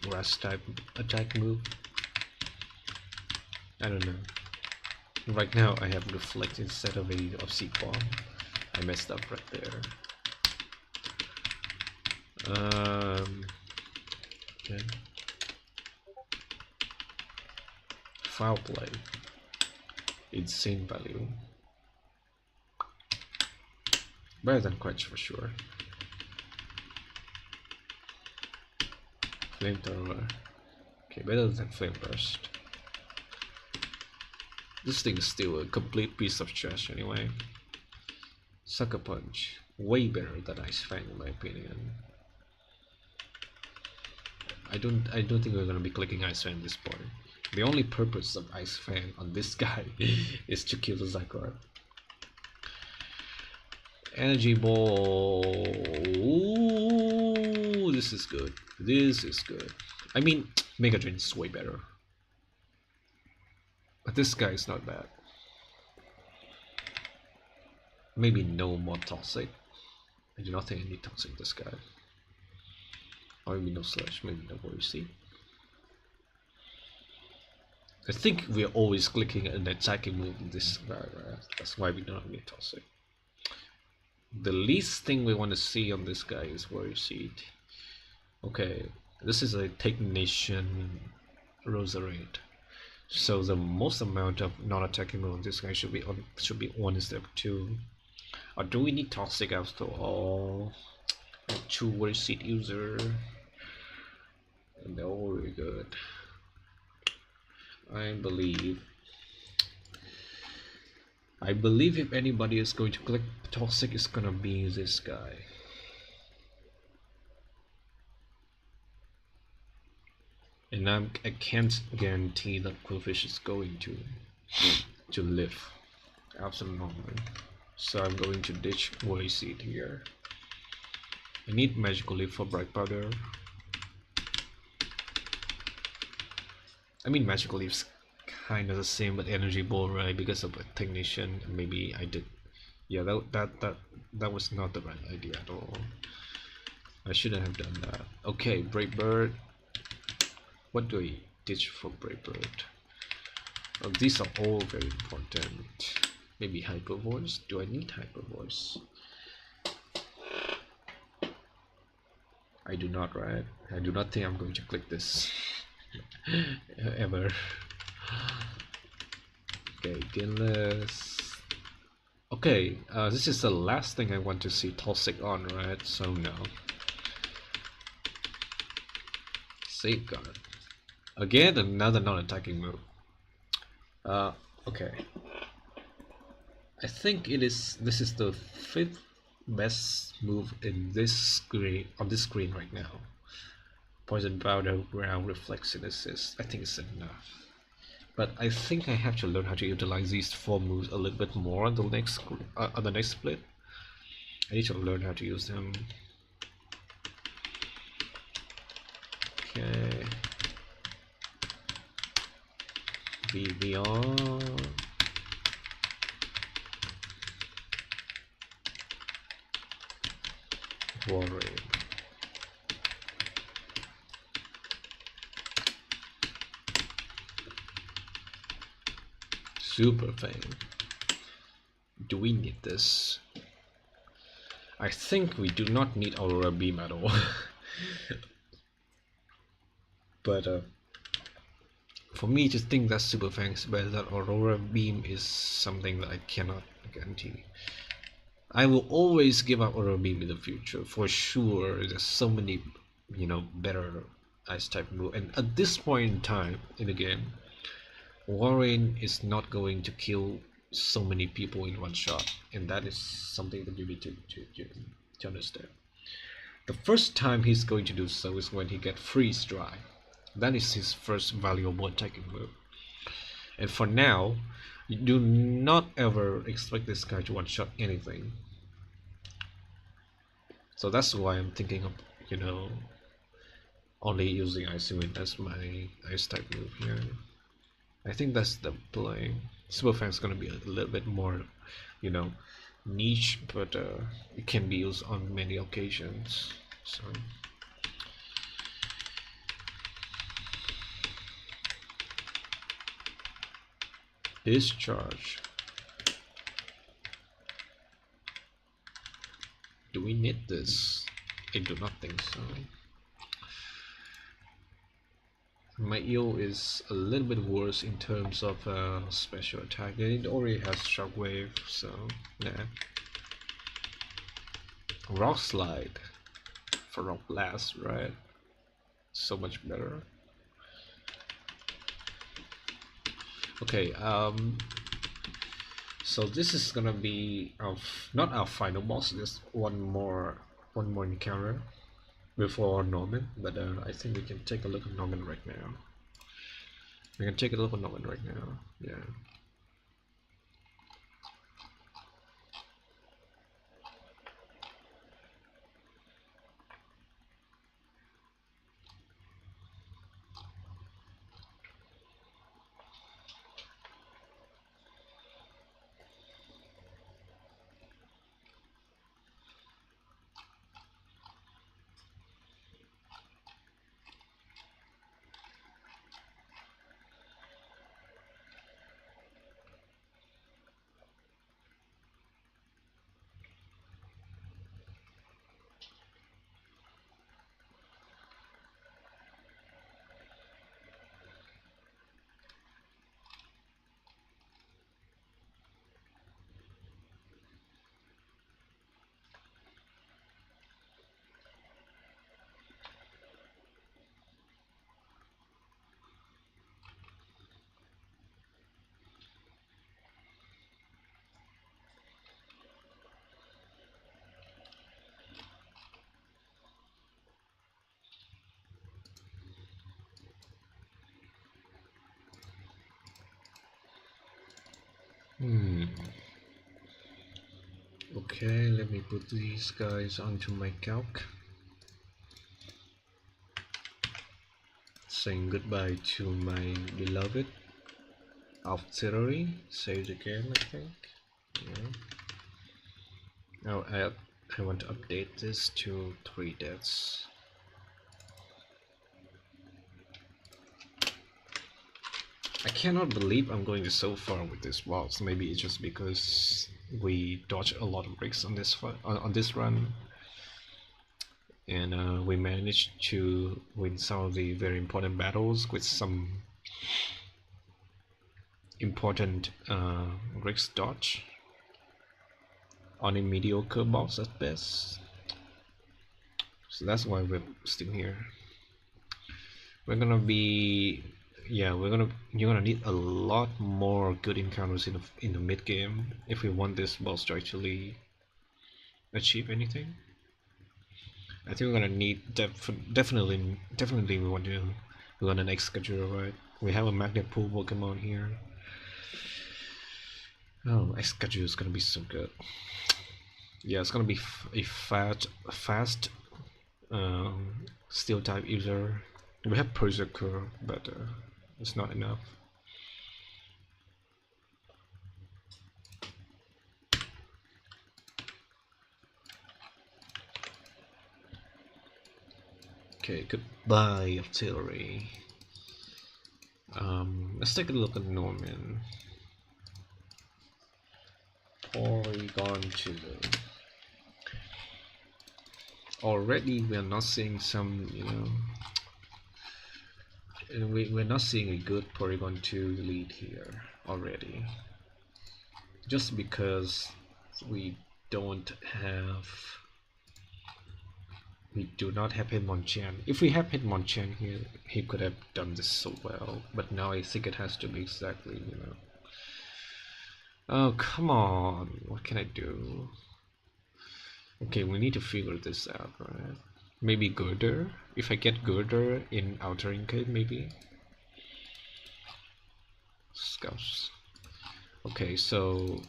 Rust type attack move? I don't know. Right now I have Reflect instead of a Obseed Bomb. I messed up right there. Okay. Foul Play. Insane value. Better than Quench for sure. Flamethrower. Okay, better than Flame Burst. This thing is still a complete piece of trash anyway. Sucker Punch. Way better than Ice Fang in my opinion. I don't think we're gonna be clicking Ice Fang at this point. The only purpose of Ice Fang on this guy is to kill the Zygarde. Energy Ball. Ooh, this is good. This is good. I mean, Mega Drain is way better. But this guy is not bad. Maybe no more Toxic. I do not think I need Toxic this guy. Or maybe no Slash, maybe no Worry Seed. I think we're always clicking an attacking move in this guy, right? That's why we don't need Toxic. The least thing we want to see on this guy is Worry Seed. Okay, this is a Technician Roserade. So the most amount of non-attacking move on this guy should be 1 instead of 2. Or do we need Toxic after all? A 2 Worry Seed user. No, very good. I believe if anybody is going to click Toxic, it's gonna be this guy. And I can't guarantee that Quillfish is going to live. Absolutely. So I'm going to ditch Worry Seed here. I need Magical Leaf for Bright Powder. I mean, Magical Leaf's kind of the same with Energy Ball, right? Because of a Technician. Maybe I did. Yeah, that was not the right idea at all. I shouldn't have done that. Okay, Brave Bird. What do I ditch for Brave Bird? Well, these are all very important. Maybe Hyper Voice. Do I need Hyper Voice? I do not, right? I do not think I'm going to click this ever. Okay, Ginless. Okay, this is the last thing I want to see Toxic on, right? So no. Safeguard. Again, another non-attacking move. Okay. I think this is the 5th best move in this screen on this screen right now. Poison Powder, Ground, Reflex, and Assist. I think it's enough. But I think I have to learn how to utilize these 4 moves a little bit more on the next split. I need to learn how to use them. Okay. Beyond. Worry. Super Fang. Do we need this? I think we do not need Aurora Beam at all. But for me to think that Super Fang is better than Aurora Beam is something that I cannot guarantee. I will always give up Aurora Beam in the future for sure. There's so many, better Ice type move, and at this point in time in the game, Warren is not going to kill so many people in one shot, and that is something that you need to understand. The first time he's going to do so is when he gets Freeze Dry. That is his first valuable attacking move. And for now, you do not ever expect this guy to one-shot anything. So that's why I'm thinking of, only using Ice Wind as my Ice type move here. I think that's the play. Superfan's gonna be a little bit more, you know, niche, but it can be used on many occasions. So discharge. Do we need this? I do not think so. My eel is a little bit worse in terms of special attack. It already has shockwave, so yeah. Rock slide for rock blast, right? So much better. Okay, so this is gonna be our not our final boss. Just one more encounter before Norman. But I think we can take a look at Norman right now. We can take a look at Norman right now. Yeah. Hmm. Okay, let me put these guys onto my calc. Saying goodbye to my beloved artillery. Saved again, I think. Yeah. Now I want to update this to 3 deaths. I cannot believe I'm going so far with this boss. Maybe it's just because we dodged a lot of bricks on this run, and we managed to win some of the very important battles with some important bricks dodge on a mediocre boss at best. So that's why we're still here. We're gonna be, yeah, you're gonna need a lot more good encounters in the mid game if we want this boss to actually achieve anything. I think we're gonna need definitely we want to run an X schedule, right? We have a magnet pool Pokemon here. Oh, X schedule is gonna be so good. Yeah, it's gonna be a fast steel type user. We have Berserker, but it's not enough. Okay, goodbye artillery. Let's take a look at Norman. Porygon to the. Already we are not seeing some, we're not seeing a good Porygon 2 lead here already. Just because we do not have Hitmonchan. If we have Hitmonchan here, he could have done this so well. But now I think it has to be exactly, Oh, come on. What can I do? Okay, we need to figure this out, right? Maybe Girder? If I get Girder in Outer Incade, maybe? Scouts. Okay, so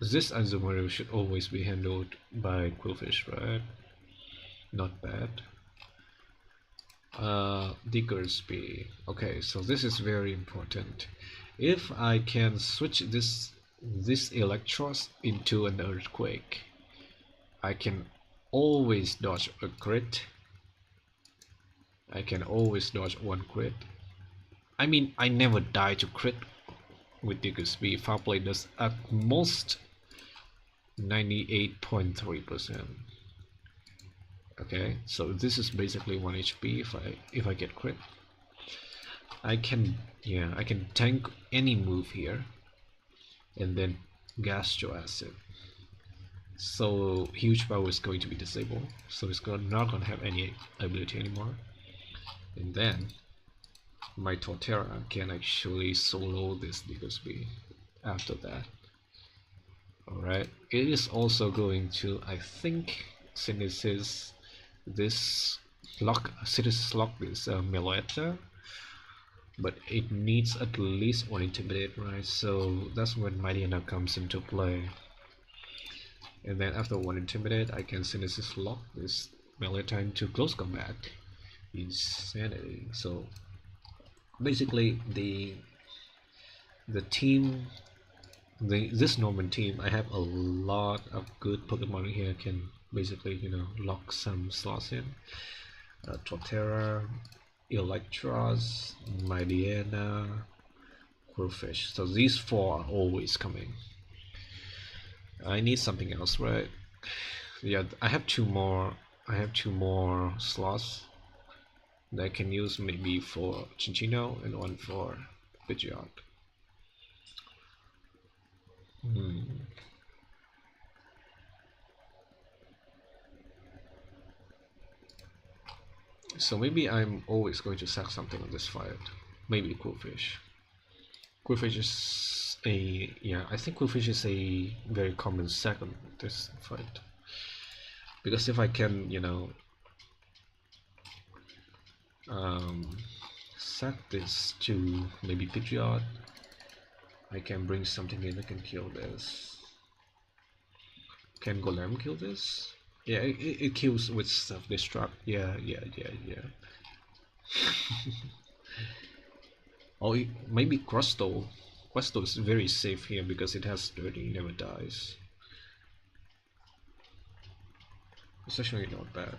this Azumarill should always be handled by Quillfish, right? Not bad. Diggersby. Okay, so this is very important. If I can switch this Electros into an earthquake, I can always dodge a crit. I can always dodge one crit. I mean, I never die to crit with Diggersby. Foul play does at most 98.3%. Okay, so this is basically 1 HP if I get crit. I can tank any move here and then Gastro Acid. So huge power is going to be disabled, so it's not gonna have any ability anymore. And then my Torterra can actually solo this Diggersby after that. Alright, it is also going to, I think, synthesis this lock this Meloetta, but it needs at least one intimidate, right? So that's when Mightyena comes into play. And then after one intimidate, I can synthesis lock this Meloetta into close combat. Insanity. So basically the team, this Norman team, I have a lot of good Pokemon here. Can basically, you know, lock some slots in. Torterra, Electros, Mightyena, Qwilfish. So these four are always coming. I need something else, right? Yeah, I have two more slots that I can use, maybe for Chinchino and one for Pidgeot. So maybe I'm always going to sack something on this fight. Maybe Qwilfish. Qwilfish is I think Qwilfish is a very common sack on this fight. Because if I can, you know, sack this to maybe Pidgeot, I can bring something in that can kill this. Can Golem kill this? Yeah, it kills with self-destruct. Yeah. Or maybe Crustle. Crustle is very safe here because it has 30, never dies. It's actually not bad.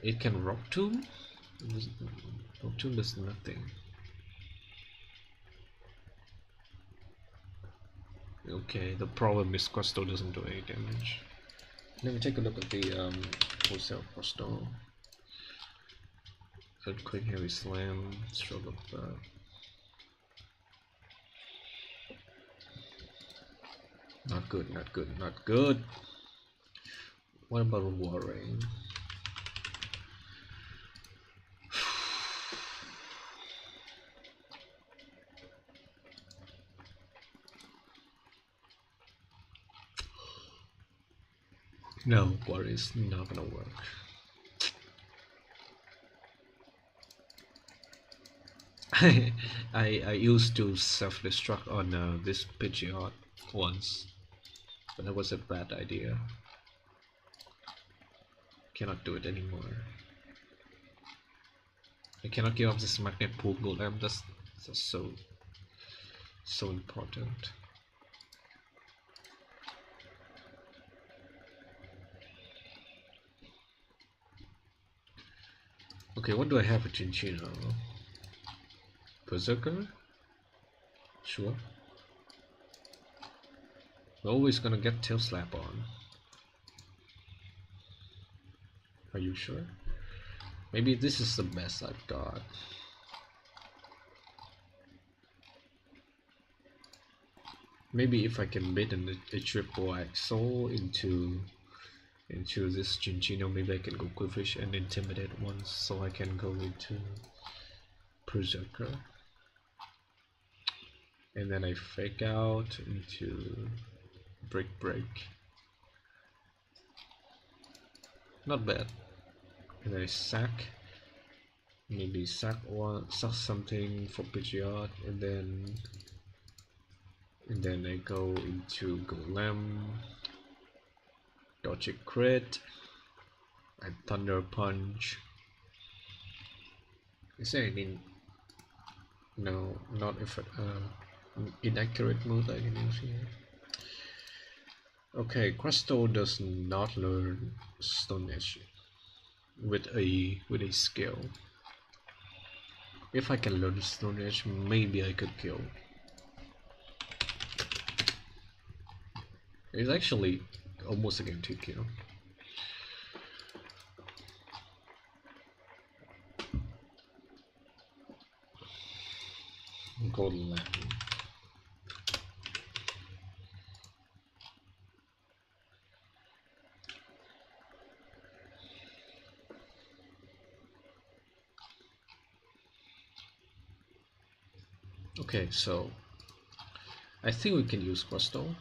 It can Rock Tomb? Rock Tomb does nothing. Okay, the problem is Crustle doesn't do any damage. Let me take a look at the wholesale Crustle. Earthquake, Heavy Slam, Stroke of not good. What about Warring? No, Warring is not gonna work. I used to self-destruct on this Pidgeot once, but that was a bad idea. Cannot do it anymore. I cannot give up this Magnet Pool Golem. That's so important. Okay, what do I have with Chinchino? Berserker? Sure. We're always gonna get Tail Slap on. Are you sure? Maybe this is the best I've got. Maybe if I can bait a triple Axle into this Chinchino, maybe I can go Qwilfish and intimidate once, so I can go into Berserker. And then I fake out into Break. Not bad. And I sack. Maybe sack something for Pidgeot, and then I go into Golem, dodge a crit, and Thunder Punch. Is there any no not if inaccurate mode I can use here? Okay, Crystal does not learn Stone Edge with a skill. If I can learn Stone Edge, maybe I could kill. It's actually almost a guaranteed kill. Golden Lamp. Okay, so I think we can use Crystal.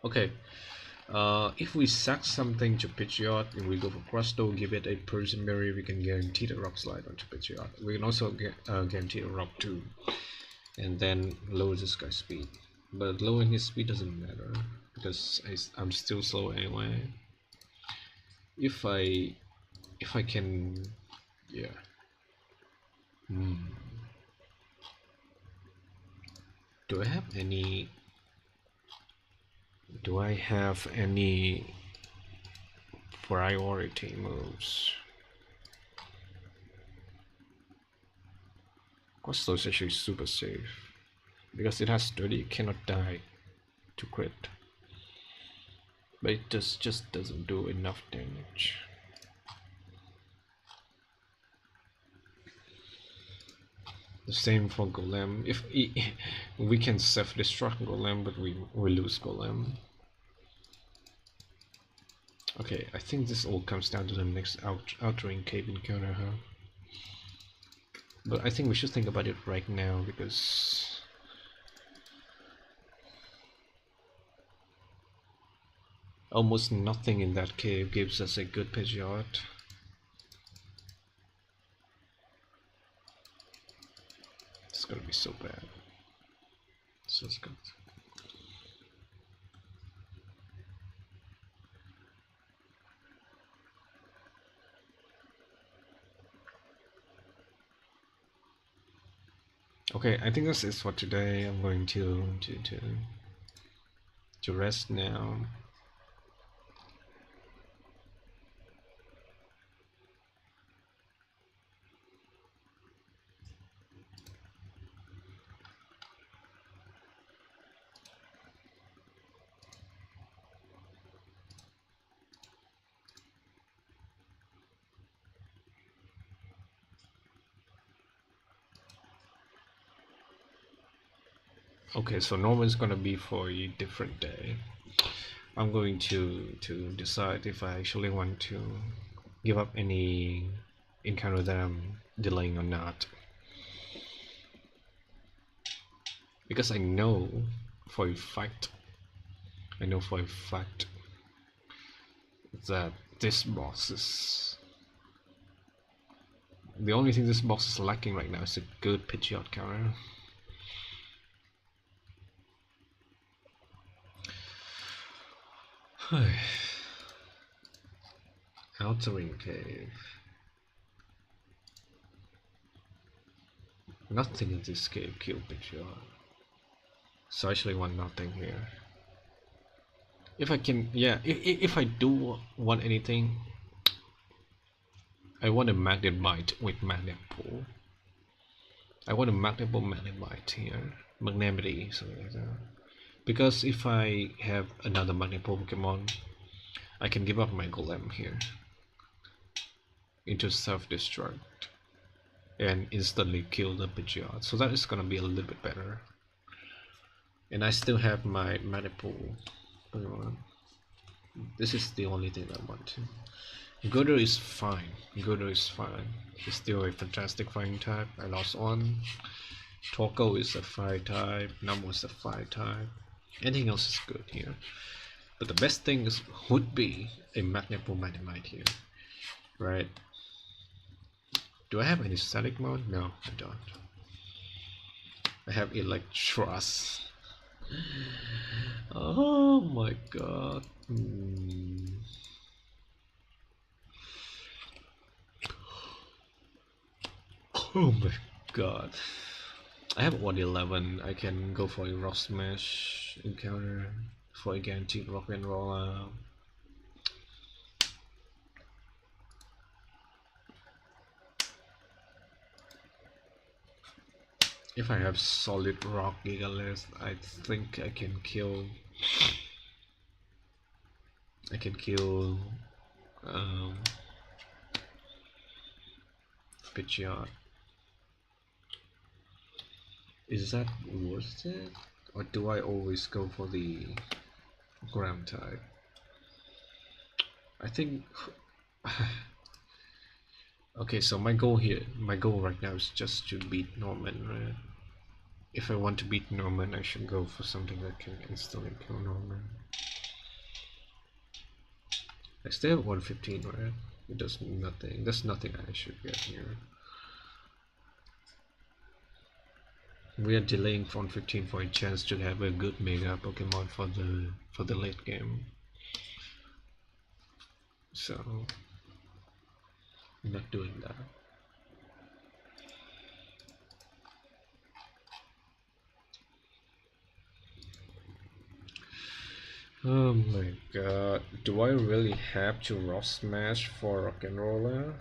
Okay, if we sack something to Pidgeot and we go for Crystal, give it a Persian Berry, we can guarantee the Rock Slide onto Pidgeot. We can also guarantee a Rock too, and then lower this guy's speed. But lowering his speed doesn't matter because I'm still slow anyway. If I can, yeah. Do I have any? Do I have any priority moves? Costo is actually super safe because it has 30, it cannot die to crit, but it just doesn't do enough damage. The same for Golem. If we can self-destruct Golem, but we lose Golem. Okay, I think this all comes down to the next Outering Cave encounter, huh? But I think we should think about it right now because almost nothing in that cave gives us a good Pidgeot. It's gonna be so bad. So it's good. Okay, I think this is for today. I'm going to rest now. Okay, so normal is gonna be for a different day. I'm going to decide if I actually want to give up any encounter that I'm delaying or not. Because I know for a fact that this boss is the only thing this boss is lacking right now is a good Pidgeot counter. Outering Cave. Nothing in this cave killed Pidgeot. So I actually want nothing here. If I can, yeah, if I do want anything, I want a Magnet Bite with Magnet Pull. I want a Magnet Pull, Magnet Bite here. Magnanimity, something like that. Because if I have another Magnet Pull Pokemon, I can give up my Golem here into self-destruct and instantly kill the Pidgeot. So that is gonna be a little bit better. And I still have my Magnet Pull Pokemon. This is the only thing I want to. Gooder is fine. Gooder is fine. It's still a fantastic fighting type. I lost one. Torko is a fire type. Number is a fire type. Anything else is good here. But the best thing would be a Magnet Pull Magnemite here. Right? Do I have any static mode? No, I don't. I have Electros. Oh my god. Oh my god. I have 111. I can go for a rock smash encounter for a guaranteed rock and roll. If I have solid rock gigalith, I think I can kill. I can kill um, Pidgeot. Is that worth it? Or do I always go for the ground type? I think. Okay, so my goal right now is just to beat Norman, right? If I want to beat Norman, I should go for something that can instantly kill Norman. I still have 115, right? It does nothing. There's nothing I should get here. We are delaying 115 for a chance to have a good mega Pokemon for the late game. So I'm not doing that. Oh my god. Do I really have to Rock Smash for Rock and Roller?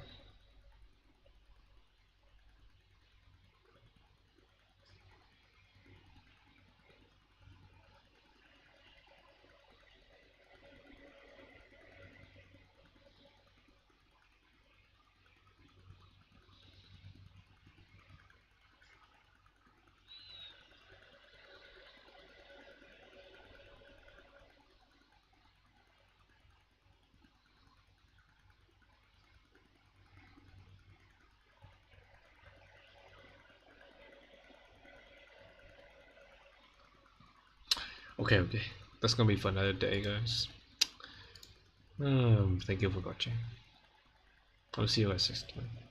Okay, okay. That's gonna be for another day, guys. Thank you for watching. I'll see you guys next time.